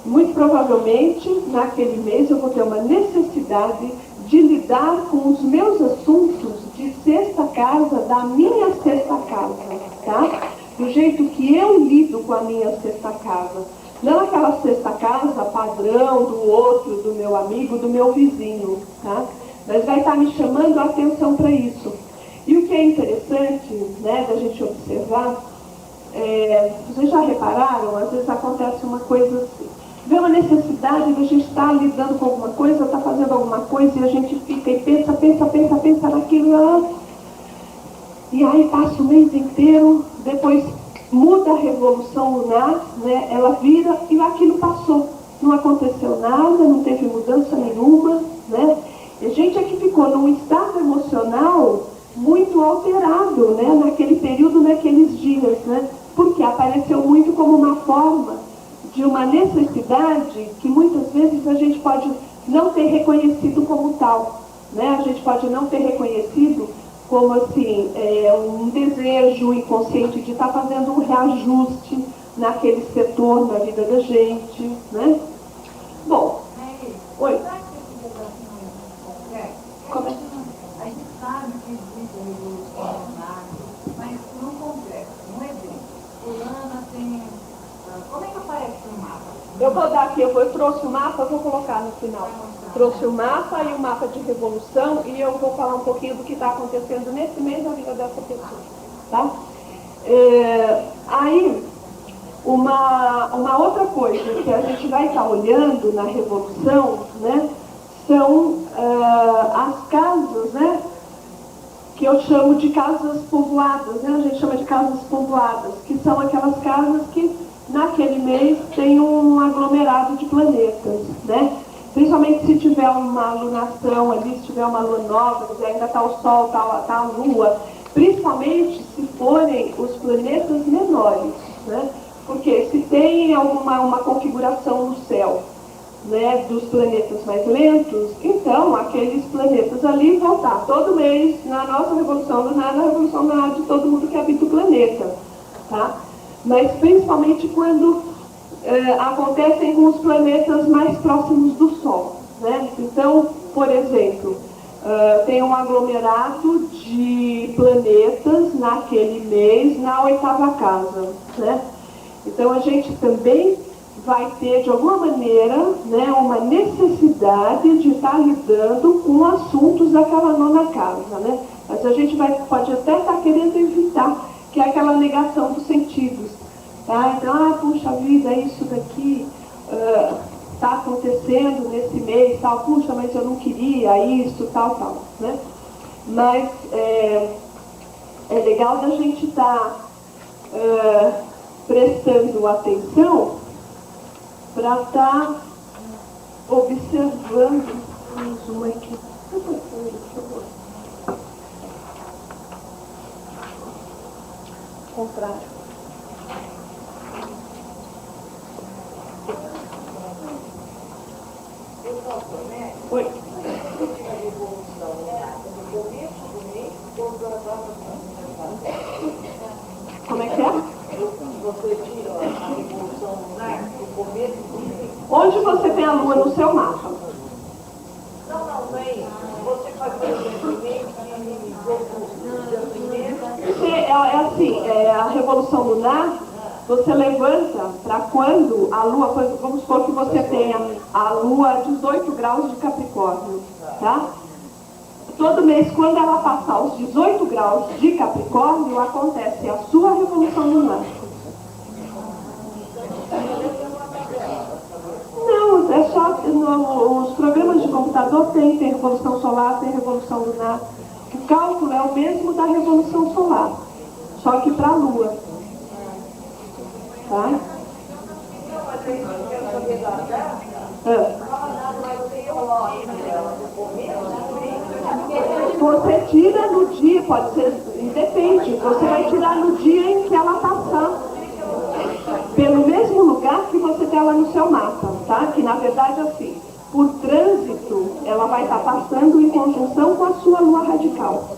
muito provavelmente, naquele mês, eu vou ter uma necessidade de lidar com os meus assuntos de sexta casa, da minha sexta casa, tá? Do jeito que eu lido com a minha sexta casa. Não aquela sexta casa padrão do outro, do meu amigo, do meu vizinho, tá? Mas vai estar me chamando a atenção para isso. E o que é interessante, né, da gente observar, vocês já repararam, às vezes acontece uma coisa assim, vê uma necessidade de a gente estar lidando com alguma coisa, estar fazendo alguma coisa, e a gente fica e pensa naquilo, e aí passa o mês inteiro, depois muda a Revolução Lunar, né, ela vira e aquilo passou. Não aconteceu nada, não teve mudança nenhuma, né? E a gente é que ficou num estado emocional muito alterado, né, naquele período, naqueles dias, né? Porque apareceu muito como uma forma de uma necessidade que muitas vezes a gente pode não ter reconhecido como tal, né? A gente pode não ter reconhecido como assim, um desejo inconsciente de estar fazendo um reajuste naquele setor da vida da gente, né? Bom, oi. Como é? A gente sabe que existe a revolução lunar, mas no concreto, no evento, fulana tem... Como é que aparece no mapa? Eu vou dar aqui, eu trouxe o mapa, eu vou colocar no final. Trouxe o mapa e o mapa de revolução e eu vou falar um pouquinho do que está acontecendo nesse mês na vida dessa pessoa, tá? Aí, uma outra coisa que a gente vai estar olhando na revolução, né, são as casas, né, que eu chamo de casas povoadas, né, a gente chama de casas povoadas, que são aquelas casas que naquele mês tem um aglomerado de planetas, né? Principalmente se tiver uma lunação ali, se tiver uma lua nova, se ainda está o Sol, está a Lua, principalmente se forem os planetas menores, né? Porque se tem uma configuração no céu, né, dos planetas mais lentos, então aqueles planetas ali vão estar todo mês na nossa revolução lunar, na revolução lunar de todo mundo que habita o planeta, tá? Mas principalmente quando acontecem com os planetas mais próximos do Sol, né? Então, por exemplo, tem um aglomerado de planetas naquele mês na 8ª casa, né? Então a gente também vai ter, de alguma maneira, né, uma necessidade de estar lidando com assuntos daquela 9ª casa, né? Mas a gente pode até estar querendo evitar, que é aquela negação dos sentidos. Tá? Então, puxa vida, isso daqui está acontecendo nesse mês, tal, puxa, mas eu não queria isso, tal, né? Mas é legal da gente estar prestando atenção para estar observando. Mais uma aqui. Contrário. Oi. Como é que é? Você tira a revolução lunar do começo do mês. Onde você tem a Lua no seu mapa? Não é isso. Você faz o mês É assim, a revolução lunar, você levanta para quando a Lua, vamos supor que você tenha a Lua a 18 graus de Capricórnio, tá? Todo mês, quando ela passar os 18 graus de Capricórnio, acontece a sua revolução lunar. Não, é só os programas de computador tem revolução solar, tem revolução lunar. O cálculo é o mesmo da revolução solar, só que para a Lua. Tá? Você tira no dia, pode ser, depende, você vai tirar no dia em que ela passar pelo mesmo lugar que você tem ela no seu mapa, tá? Que na verdade assim, por trânsito, ela vai estar passando em conjunção com a sua lua radical,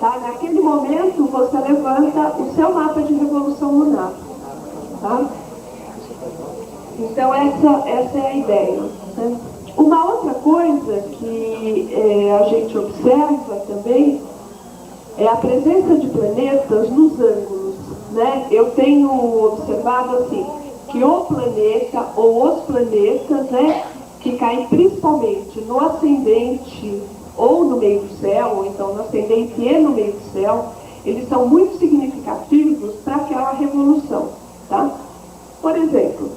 tá? Naquele momento você levanta o seu mapa de revolução lunar, tá? Então essa é a ideia, né? Uma outra coisa que a gente observa também é a presença de planetas nos ângulos, né? Eu tenho observado assim, que o planeta ou os planetas, né, que caem principalmente no ascendente ou no meio do céu, ou então no ascendente e no meio do céu, eles são muito significativos para aquela revolução, tá? Por exemplo,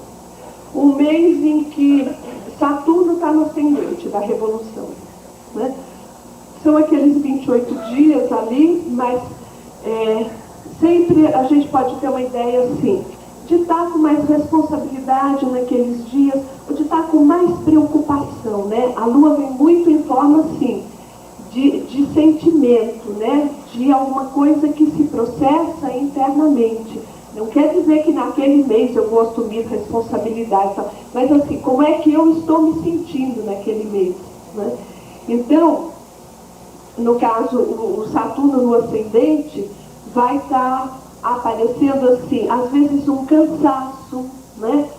um mês em que Saturno está no ascendente da revolução, né? São aqueles 28 dias ali, mas sempre a gente pode ter uma ideia assim, de estar com mais responsabilidade naqueles dias, ou de estar com mais preocupação, né? A Lua vem muito em forma assim, de sentimento, né? De alguma coisa que se processa internamente. Não quer dizer que naquele mês eu vou assumir responsabilidade, mas assim, como é que eu estou me sentindo naquele mês, né? Então, no caso, o Saturno no ascendente vai estar aparecendo assim, às vezes um cansaço, né?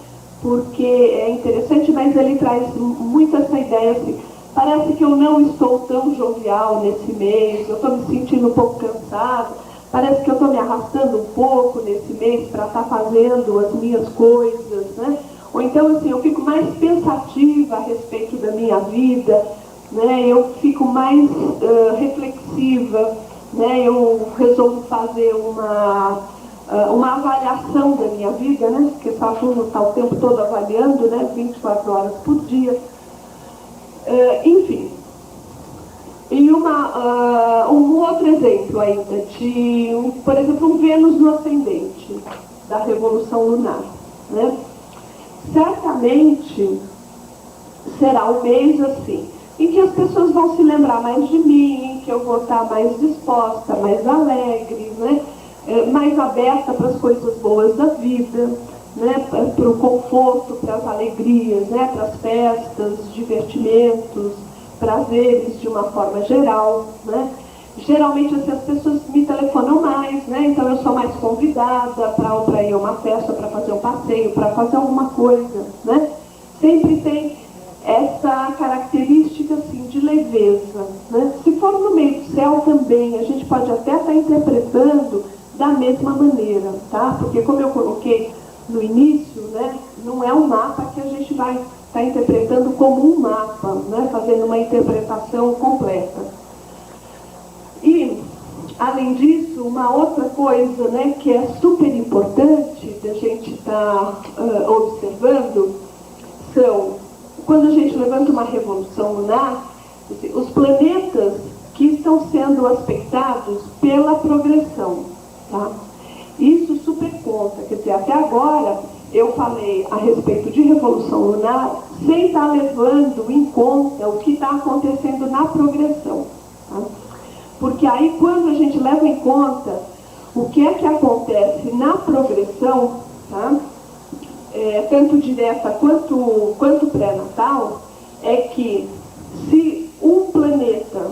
Porque é interessante, mas ele traz muito essa ideia assim, parece que eu não estou tão jovial nesse mês, eu estou me sentindo um pouco cansado, parece que eu estou me arrastando um pouco nesse mês para estar fazendo as minhas coisas, né? Ou então assim, eu fico mais pensativa a respeito da minha vida, né? Eu fico mais reflexiva, né? Eu resolvo fazer uma avaliação da minha vida, né? Porque Saturno está o tempo todo avaliando, né? 24 horas por dia. Enfim. E um outro exemplo ainda, por exemplo, um Vênus no ascendente da Revolução Lunar, né? Certamente será um mês assim, em que as pessoas vão se lembrar mais de mim, em que eu vou estar mais disposta, mais alegre, né? Mais aberta para as coisas boas da vida, né? Para o conforto, para as alegrias, né? Para as festas, divertimentos, prazeres de uma forma geral, né? Geralmente assim, as pessoas me telefonam mais, né? Então eu sou mais convidada para ir a uma festa, para fazer um passeio, para fazer alguma coisa, né? Sempre tem essa característica assim, de leveza, né? Se for no meio do céu também, a gente pode até estar interpretando da mesma maneira, tá? Porque como eu coloquei no início, né, não é um mapa que a gente vai estar interpretando como um mapa, né, fazendo uma interpretação completa. E, além disso, uma outra coisa, né, que é super importante da gente estar observando são, quando a gente levanta uma revolução lunar, os planetas que estão sendo aspectados pela progressão, tá? Isso super conta, quer dizer, até agora eu falei a respeito de revolução lunar sem estar levando em conta o que está acontecendo na progressão, tá? Porque aí, quando a gente leva em conta o que é que acontece na progressão, tá? Tanto direta quanto pré-natal, é que se um planeta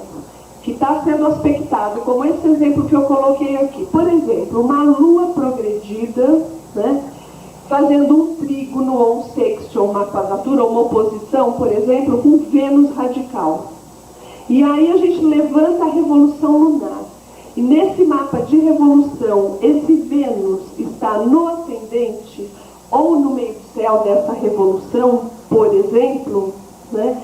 que está sendo aspectado, como esse exemplo que eu coloquei aqui, por exemplo, uma lua progredida, né, fazendo um trígono ou um sexto, ou uma quadratura, ou uma oposição, por exemplo, com Vênus radical. E aí a gente levanta a revolução lunar. E nesse mapa de revolução, esse Vênus está no ascendente ou no meio do céu dessa revolução, por exemplo, né?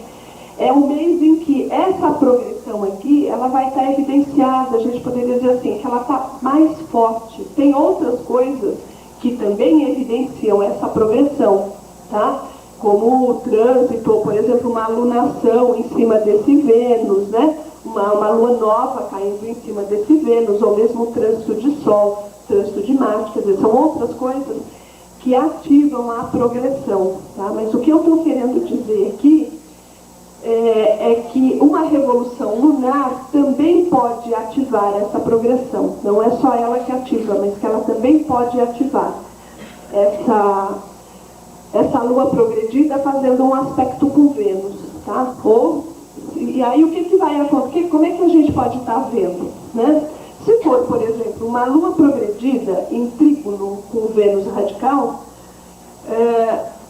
É um mês em que essa progressão aqui, ela vai estar evidenciada, a gente poderia dizer assim, que ela está mais forte. Tem outras coisas que também evidenciam essa progressão, tá? Como o trânsito, ou, por exemplo, uma alunação em cima desse Vênus, né? Uma lua nova caindo em cima desse Vênus, ou mesmo o trânsito de Sol, trânsito de Marte, quer dizer, são outras coisas que ativam a progressão, tá? Mas o que eu estou querendo dizer aqui é que uma revolução lunar também pode ativar essa progressão. Não é só ela que ativa, mas que ela também pode ativar essa lua progredida fazendo um aspecto com Vênus, tá? E aí o que vai acontecer? Como é que a gente pode estar vendo, né? Se for, por exemplo, uma lua progredida em trígono com Vênus radical,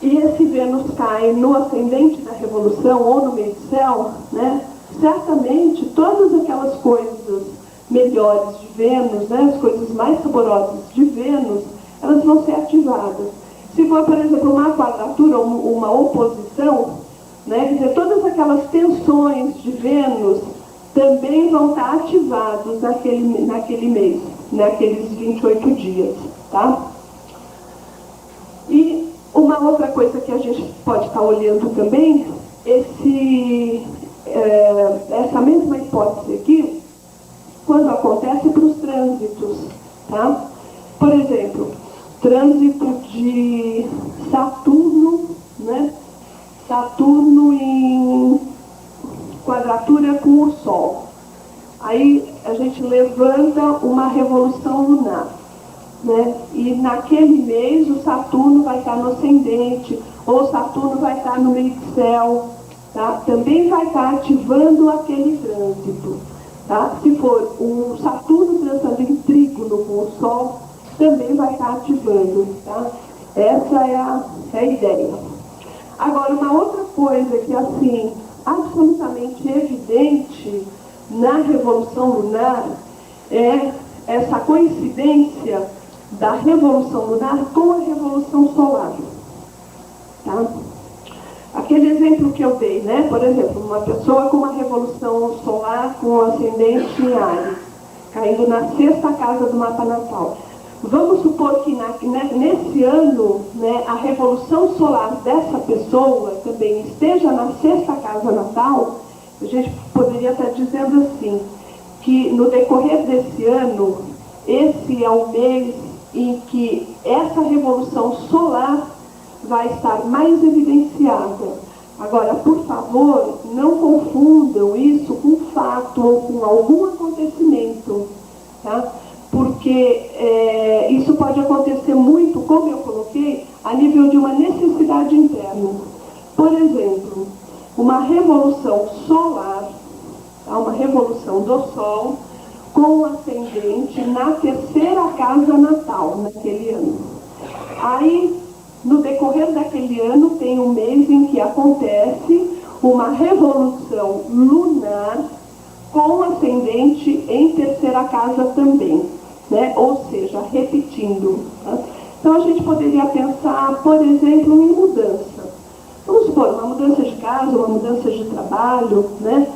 e esse Vênus cai no ascendente da revolução ou no meio do céu, né? Certamente todas aquelas coisas melhores de Vênus, né? As coisas mais saborosas de Vênus, elas vão ser ativadas. Se for, por exemplo, uma quadratura ou uma oposição, né? Quer dizer, todas aquelas tensões de Vênus também vão estar ativados naquele mês, naqueles 28 dias, tá? E uma outra coisa que a gente pode estar olhando também, essa mesma hipótese aqui, quando acontece para os trânsitos, tá? Por exemplo, trânsito de Saturno, né? Saturno em quadratura com o Sol. Aí a gente levanta uma revolução lunar, né? E naquele mês o Saturno vai estar no ascendente, ou o Saturno vai estar no meio do céu, tá? Também vai estar ativando aquele trânsito, tá? Se for um Saturno transitando em trígono com o Sol, também vai estar ativando, tá? Essa é a ideia. Agora, uma outra coisa que, assim, absolutamente evidente na Revolução Lunar é essa coincidência da Revolução Lunar com a Revolução Solar, tá? Aquele exemplo que eu dei, né? Por exemplo, uma pessoa com uma Revolução Solar com ascendente em Áries, caindo na 6ª casa do mapa natal. Vamos supor que nesse ano, né, a revolução solar dessa pessoa também esteja na 6ª casa natal. A gente poderia estar dizendo assim, que no decorrer desse ano, esse é o mês em que essa revolução solar vai estar mais evidenciada. Agora, por favor, não confundam isso com fato ou com algum acontecimento, tá? Porque isso pode acontecer muito, como eu coloquei, a nível de uma necessidade interna. Por exemplo, uma revolução solar, tá? Uma revolução do Sol, com ascendente na terceira casa natal, naquele ano. Aí, no decorrer daquele ano, tem um mês em que acontece uma revolução lunar com ascendente em terceira casa também, né? Ou seja, repetindo. Tá? Então a gente poderia pensar, por exemplo, em mudança. Vamos supor, uma mudança de casa, uma mudança de trabalho, né?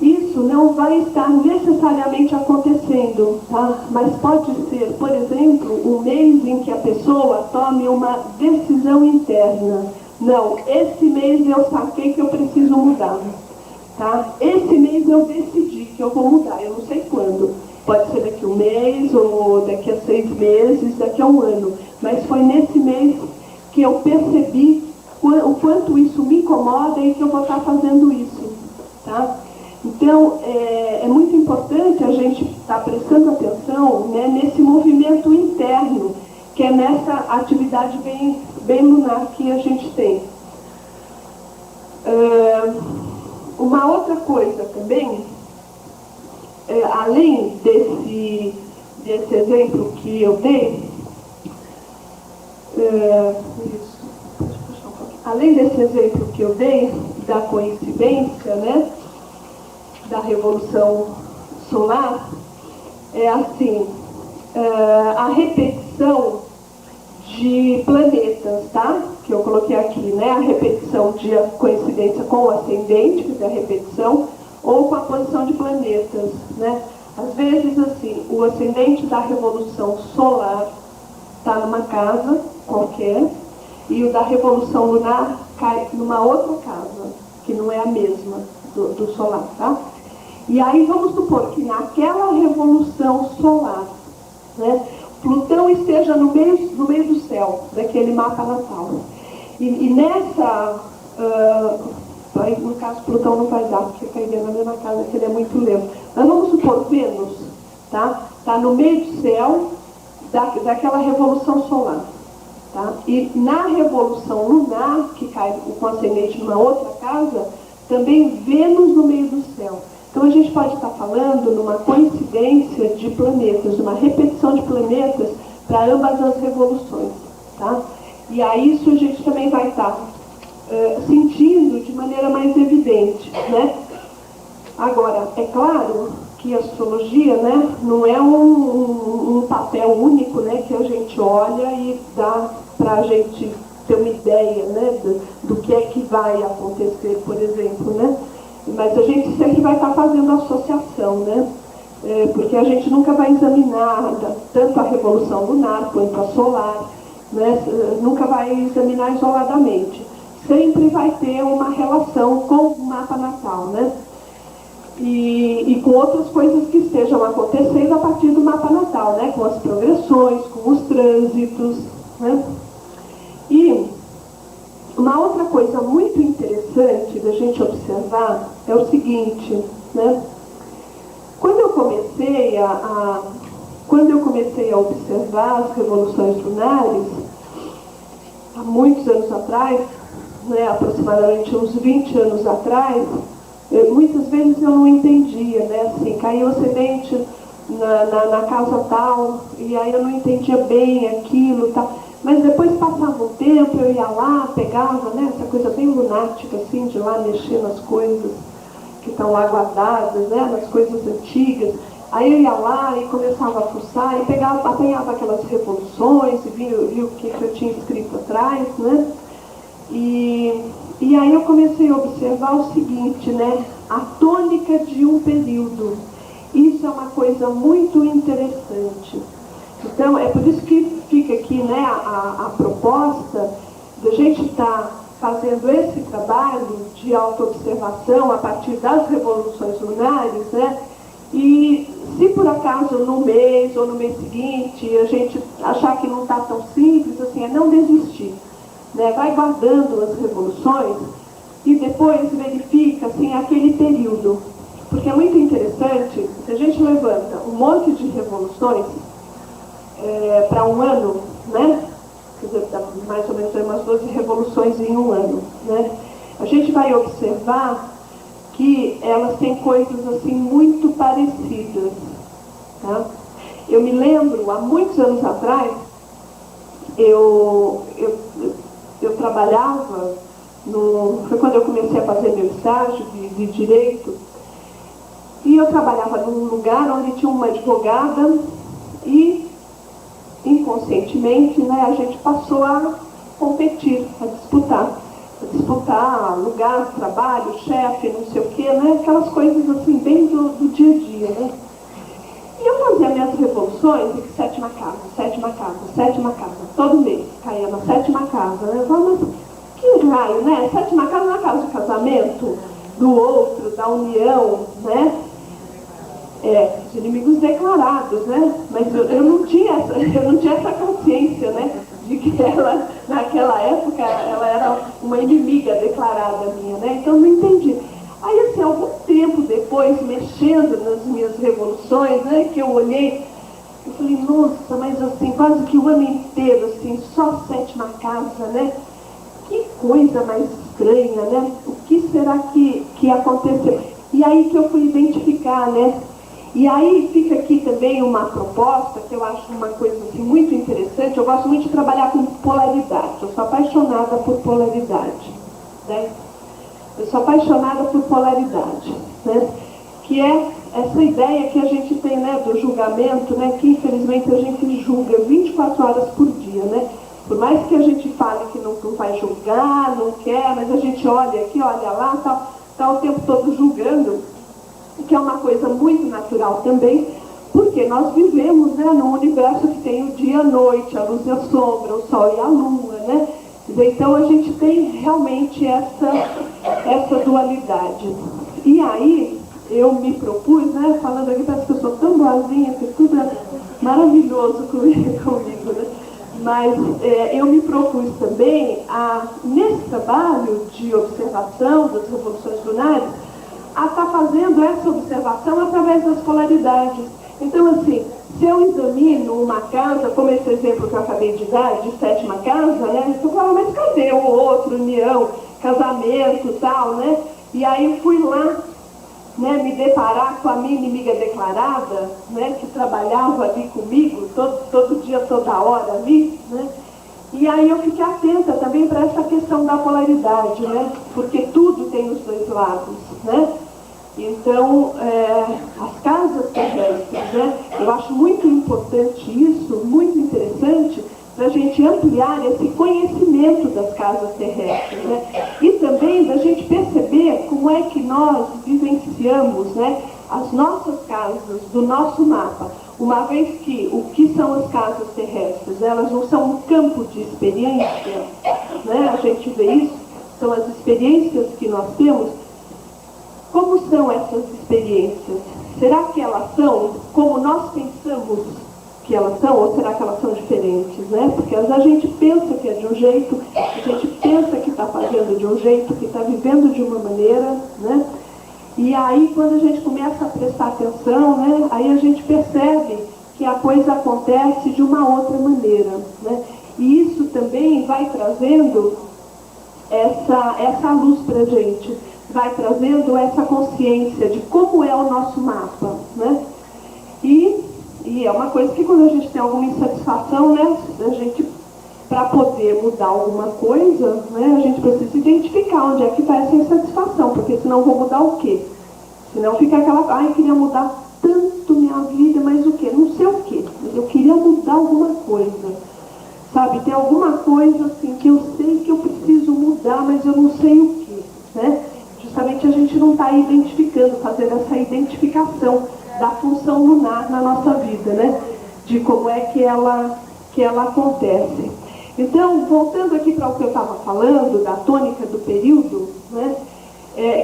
Isso não vai estar necessariamente acontecendo, tá? Mas pode ser, por exemplo, um mês em que a pessoa tome uma decisão interna. Não, esse mês eu saquei que eu preciso mudar, tá? Esse mês eu decidi que eu vou mudar, eu não sei quando. Pode ser daqui a um mês, ou daqui a 6 meses, daqui a um ano. Mas foi nesse mês que eu percebi o quanto isso me incomoda e que eu vou estar fazendo isso, tá? Então, é muito importante a gente estar prestando atenção, né, nesse movimento interno, que é nessa atividade bem lunar que a gente tem. Uma outra coisa também, além desse exemplo que eu dei, além desse exemplo que eu dei da coincidência, né, da revolução solar, é assim, a repetição de planetas, tá? Que eu coloquei aqui, né? A repetição de coincidência com o ascendente, que é a repetição, ou com a posição de planetas, né? Às vezes, assim, o ascendente da revolução solar está numa casa qualquer, e o da revolução lunar cai numa outra casa, que não é a mesma do solar, tá? E aí vamos supor que naquela revolução solar, né, Plutão esteja no meio do céu, daquele mapa natal. E nessa, aí, no caso Plutão não vai dar, porque cairia na mesma casa, que ele é muito lento. Mas vamos supor Vênus, tá? Está no meio do céu daquela revolução solar. Tá? E na revolução lunar, que cai com ascendente numa outra casa, também Vênus no meio do céu. Então a gente pode estar falando numa coincidência de planetas, uma repetição de planetas para ambas as revoluções. Tá? E aí isso a gente também vai estar sentindo de maneira mais evidente. Né? Agora, é claro que a astrologia, né, não é um papel único, né, que a gente olha e dá para a gente ter uma ideia, né, do que é que vai acontecer, por exemplo, né? Mas a gente sempre vai estar fazendo associação, né? Porque a gente nunca vai examinar tanto a revolução lunar quanto a solar, né? Nunca vai examinar isoladamente. Sempre vai ter uma relação com o mapa natal, né? E com outras coisas que estejam acontecendo a partir do mapa natal, né? Com as progressões, com os trânsitos, né? E uma outra coisa muito interessante da gente observar é o seguinte, né? Quando eu comecei a observar as revoluções lunares, há muitos anos atrás, né, aproximadamente uns 20 anos atrás, muitas vezes eu não entendia, né? Assim, caía o ascendente na casa tal, e aí eu não entendia bem aquilo, tá? Mas depois passava um tempo, eu ia lá, pegava, né, essa coisa bem lunática, assim, de lá mexer nas coisas que estão lá guardadas, né, nas coisas antigas. Aí eu ia lá e começava a fuçar e apanhava aquelas revoluções e via o que eu tinha escrito atrás, né? E aí eu comecei a observar o seguinte, né, a tônica de um período. Isso é uma coisa muito interessante. Então, é por isso que fica aqui, né, a proposta de a gente estar fazendo esse trabalho de autoobservação a partir das revoluções lunares, né, e se por acaso no mês ou no mês seguinte a gente achar que não está tão simples, assim, é não desistir, né, vai guardando as revoluções e depois verifica, assim, aquele período. Porque é muito interessante, se a gente levanta um monte de revoluções para um ano, né? Quer dizer, mais ou menos umas 12 revoluções em um ano, né? A gente vai observar que elas têm coisas assim muito parecidas, Tá? Eu me lembro, há muitos anos atrás, eu trabalhava, foi quando eu comecei a fazer meu estágio de Direito, e eu trabalhava num lugar onde tinha uma advogada e, inconscientemente, né, a gente passou a competir, a disputar lugar, trabalho, chefe, não sei o quê, né, aquelas coisas assim, bem do dia a dia, né. E eu fazia minhas revoluções e sétima casa, todo mês, caía na sétima casa, né, eu falava, mas que raio, né, sétima casa na casa de casamento, do outro, da união, né, os inimigos declarados, né? Mas eu não tinha essa consciência, né? De que ela, naquela época, ela era uma inimiga declarada minha, né? Então eu não entendi. Aí, assim, algum tempo depois, mexendo nas minhas revoluções, né? Que eu olhei, eu falei, nossa, mas assim, quase que o ano inteiro, assim, só sétima casa, né? Que coisa mais estranha, né? O que será que aconteceu? E aí que eu fui identificar, né? E aí fica aqui também uma proposta, que eu acho uma coisa assim, muito interessante. Eu gosto muito de trabalhar com polaridade. Eu sou apaixonada por polaridade. Né? Eu sou apaixonada por polaridade. Né? Que é essa ideia que a gente tem, né, do julgamento, né, que infelizmente a gente julga 24 horas por dia. Né? Por mais que a gente fale que não vai julgar, não quer, mas a gente olha aqui, olha lá, tá o tempo todo julgando, que é uma coisa muito natural também, porque nós vivemos, né, num universo que tem o dia e a noite, a luz e a sombra, o sol e a lua, né? Então a gente tem realmente essa dualidade. E aí eu me propus, né, falando aqui, parece que eu sou tão boazinha, que tudo é maravilhoso comigo, né? Mas eu me propus também, nesse trabalho de observação das revoluções lunares, a estar fazendo essa observação através das polaridades. Então, assim, se eu examino uma casa, como esse exemplo que eu acabei de dar, de sétima casa, né, eu falo, mas cadê o outro, união, casamento e tal, né? E aí fui lá, né, me deparar com a minha inimiga declarada, né, que trabalhava ali comigo, todo dia, toda hora ali, né? E aí eu fiquei atenta também para essa questão da polaridade, né? Porque tudo tem os dois lados, né? Então, as casas terrestres, né? Eu acho muito importante isso, muito interessante, para a gente ampliar esse conhecimento das casas terrestres, né? E também da gente perceber como é que nós vivenciamos, né, as nossas casas do nosso mapa. Uma vez que o que são as casas terrestres, elas não são um campo de experiência, né? A gente vê isso, são as experiências que nós temos. Como são essas experiências? Será que elas são como nós pensamos que elas são, ou será que elas são diferentes, né? Porque às vezes a gente pensa que é de um jeito, a gente pensa que está fazendo de um jeito, que está vivendo de uma maneira, né? E aí, quando a gente começa a prestar atenção, né, aí a gente percebe que a coisa acontece de uma outra maneira, né? E isso também vai trazendo essa luz para a gente, vai trazendo essa consciência de como é o nosso mapa, né? E é uma coisa que quando a gente tem alguma insatisfação, né, a gente, para poder mudar alguma coisa, né, a gente precisa identificar onde é que está essa insatisfação, porque senão eu vou mudar o quê? Senão fica aquela, ai, queria mudar tanto minha vida, mas o quê? Não sei o quê, mas eu queria mudar alguma coisa, sabe? Tem alguma coisa assim que eu sei que eu preciso mudar, mas eu não sei o quê, né? Justamente a gente não está identificando, fazendo essa identificação da função lunar na nossa vida, né? De como é que ela acontece. Então, voltando aqui para o que eu estava falando, da tônica do período, né?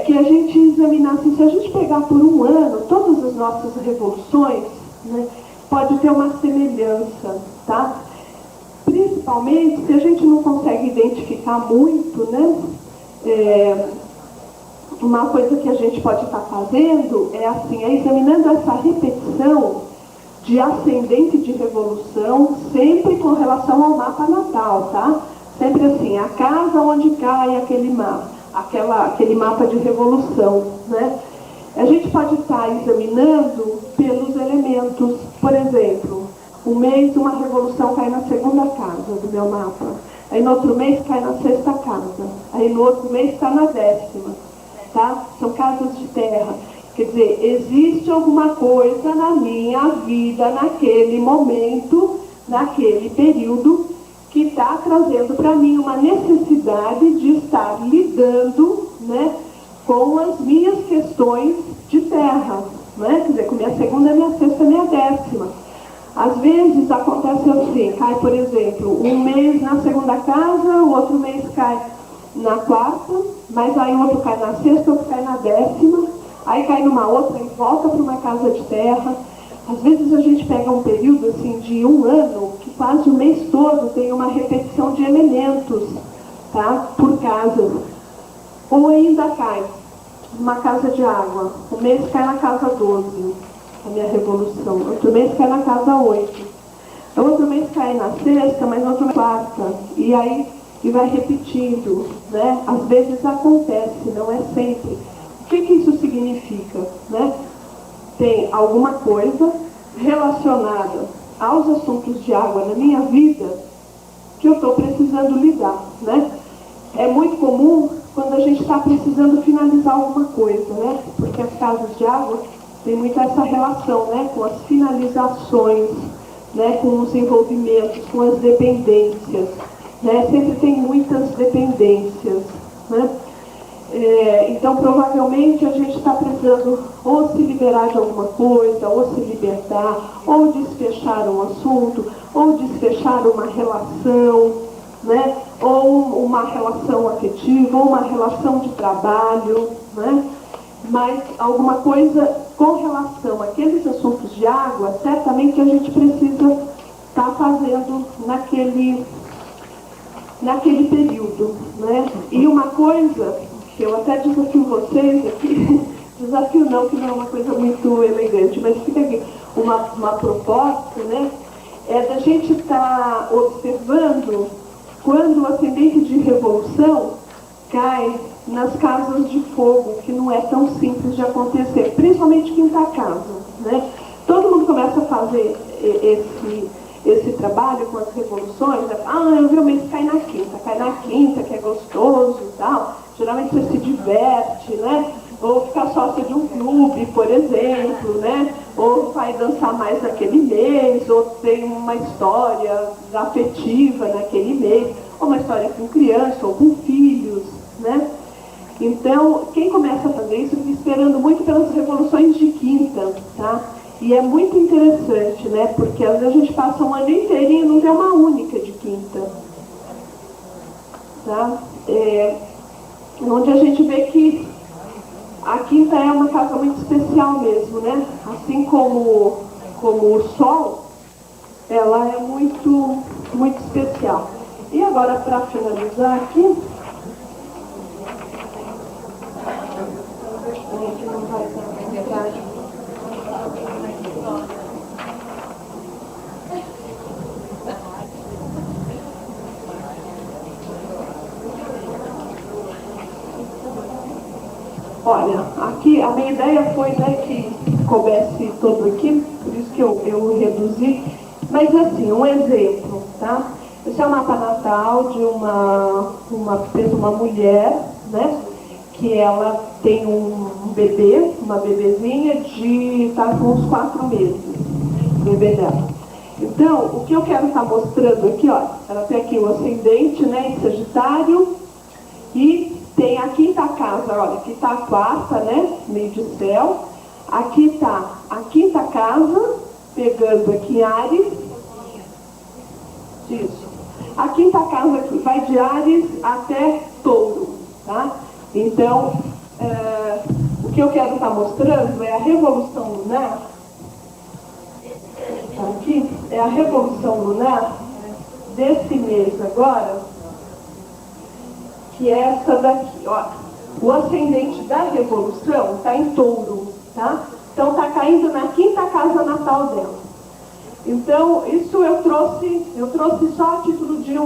Que a gente examinasse, se a gente pegar por um ano todas as nossas revoluções, né, pode ter uma semelhança, tá? Principalmente se a gente não consegue identificar muito, né? Uma coisa que a gente pode estar fazendo é examinando essa repetição de ascendente de revolução, sempre com relação ao mapa natal, tá? Sempre assim, a casa onde cai aquele mapa, aquele mapa de revolução, né? A gente pode estar examinando pelos elementos, por exemplo, um mês uma revolução cai na segunda casa do meu mapa, aí no outro mês cai na sexta casa, aí no outro mês está na 10ª, tá? São casas de terra. Quer dizer, existe alguma coisa na minha vida, naquele momento, naquele período, que está trazendo para mim uma necessidade de estar lidando, né, com as minhas questões de terra, né? Quer dizer, com minha segunda, minha sexta, minha 10ª. Às vezes acontece assim, cai, por exemplo, um mês na segunda casa, o outro mês cai na 4ª, mas aí o outro cai na sexta, o outro cai na 10ª, aí cai numa outra e volta para uma casa de terra. Às vezes a gente pega um período assim de um ano, que quase o mês todo tem uma repetição de elementos, tá? Por casas. Ou ainda cai numa casa de água, o mês cai na casa 12, a minha revolução, outro mês cai na casa 8, outro mês cai na sexta, mas outro mês na 4ª, e aí e vai repetindo, né? Às vezes acontece, não é sempre. O que isso significa, né? Tem alguma coisa relacionada aos assuntos de água na minha vida que eu estou precisando lidar, né? É muito comum quando a gente está precisando finalizar alguma coisa, né? Porque as casas de água têm muito essa relação, né? Com as finalizações, né? Com os envolvimentos, com as dependências, né? Sempre tem muitas dependências, né? Então, provavelmente, a gente está precisando ou se liberar de alguma coisa, ou se libertar, ou desfechar um assunto, ou desfechar uma relação, né? Ou uma relação afetiva, ou uma relação de trabalho, né? Mas alguma coisa com relação àqueles assuntos de água, certamente a gente precisa estar fazendo naquele período, né? E uma coisa que eu até desafio vocês aqui, desafio não, que não é uma coisa muito elegante, mas fica aqui uma proposta, né? É da gente estar observando quando o ascendente de revolução cai nas casas de fogo, que não é tão simples de acontecer, principalmente quinta casa, né? Todo mundo começa a fazer esse trabalho com as revoluções, né? Eu vi o mês cai na quinta, que é gostoso e tal. Geralmente você se diverte, né? Ou ficar sócia de um clube, por exemplo, né? Ou vai dançar mais naquele mês, ou tem uma história afetiva naquele mês, ou uma história com criança, ou com filhos, né? Então, quem começa a fazer isso fica esperando muito pelas revoluções de quinta, tá? E é muito interessante, né? Porque às vezes a gente passa um ano inteirinho e não vê uma única de quinta, tá? Onde a gente vê que a quinta é uma casa muito especial mesmo, né? Assim como o sol, ela é muito, muito especial. E agora, para finalizar aqui, que não vai dar. Olha, aqui a minha ideia foi, né, que coubesse todo aqui, por isso que eu reduzi. Mas assim, um exemplo, tá? Esse é o mapa natal de uma mulher, né? Que ela tem um bebê, uma bebezinha tá com uns 4 meses, o bebê dela. Então, o que eu quero estar mostrando aqui, ó, ela tem aqui o ascendente, né, em Sagitário, e tem a quinta casa, olha, aqui está a 4ª, né, meio de céu. Aqui está a quinta casa, pegando aqui Áries. Isso. A quinta casa aqui vai de Áries até Touro, tá? Então, o que eu quero estar mostrando é a revolução lunar. Aqui é a revolução lunar desse mês agora, que é essa daqui, ó. O ascendente da revolução está em Touro, tá? Então está caindo na quinta casa natal dela. Então, isso eu trouxe só a título de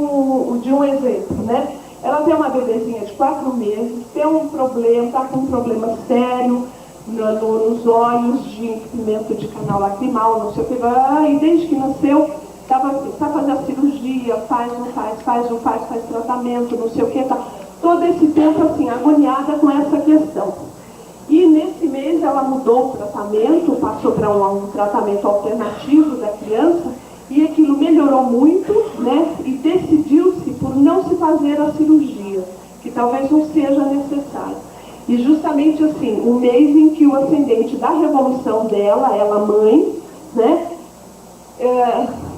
um exemplo, né? Ela tem uma bebezinha de 4 meses, tem um problema, está com um problema sério, nos olhos, de entupimento de canal lacrimal, não sei o que, e desde que nasceu, estava tá fazendo a cirurgia, faz, não faz tratamento, não sei o que, tá todo esse tempo assim, agoniada com essa questão. E nesse mês ela mudou o tratamento, passou para um tratamento alternativo da criança, e aquilo melhorou muito, né? E decidiu-se por não se fazer a cirurgia, que talvez não seja necessário. E justamente assim, o mês em que o ascendente da revolução dela, ela mãe, né?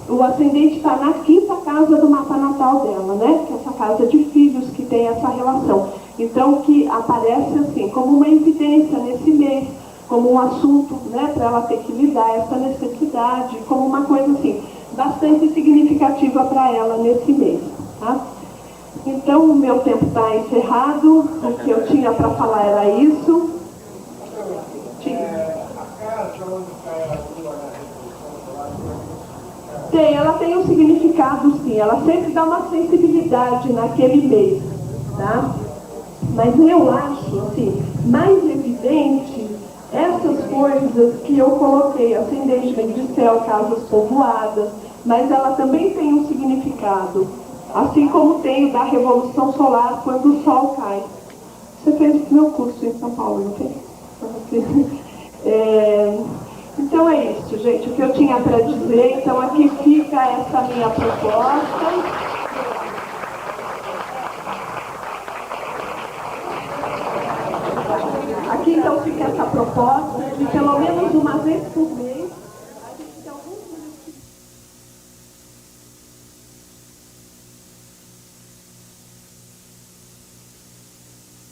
O ascendente está na 5ª casa do mapa natal dela, né? Que é essa casa de filhos que tem essa relação. Então, que aparece assim, como uma evidência nesse mês, como um assunto, né, para ela ter que lidar essa necessidade, como uma coisa assim, bastante significativa para ela nesse mês, tá? Então, o meu tempo está encerrado, o que eu tinha para falar era isso. Ela tem um significado, sim, ela sempre dá uma sensibilidade naquele mês, tá? Mas eu acho, assim, mais evidente essas coisas que eu coloquei, ascendente de céu, casas povoadas, mas ela também tem um significado, assim como tem o da Revolução Solar quando o Sol cai. Você fez meu curso em São Paulo, não fez? Então é isso, gente, o que eu tinha para dizer. Então aqui fica essa minha proposta. Aqui então fica essa proposta de pelo menos uma vez por mês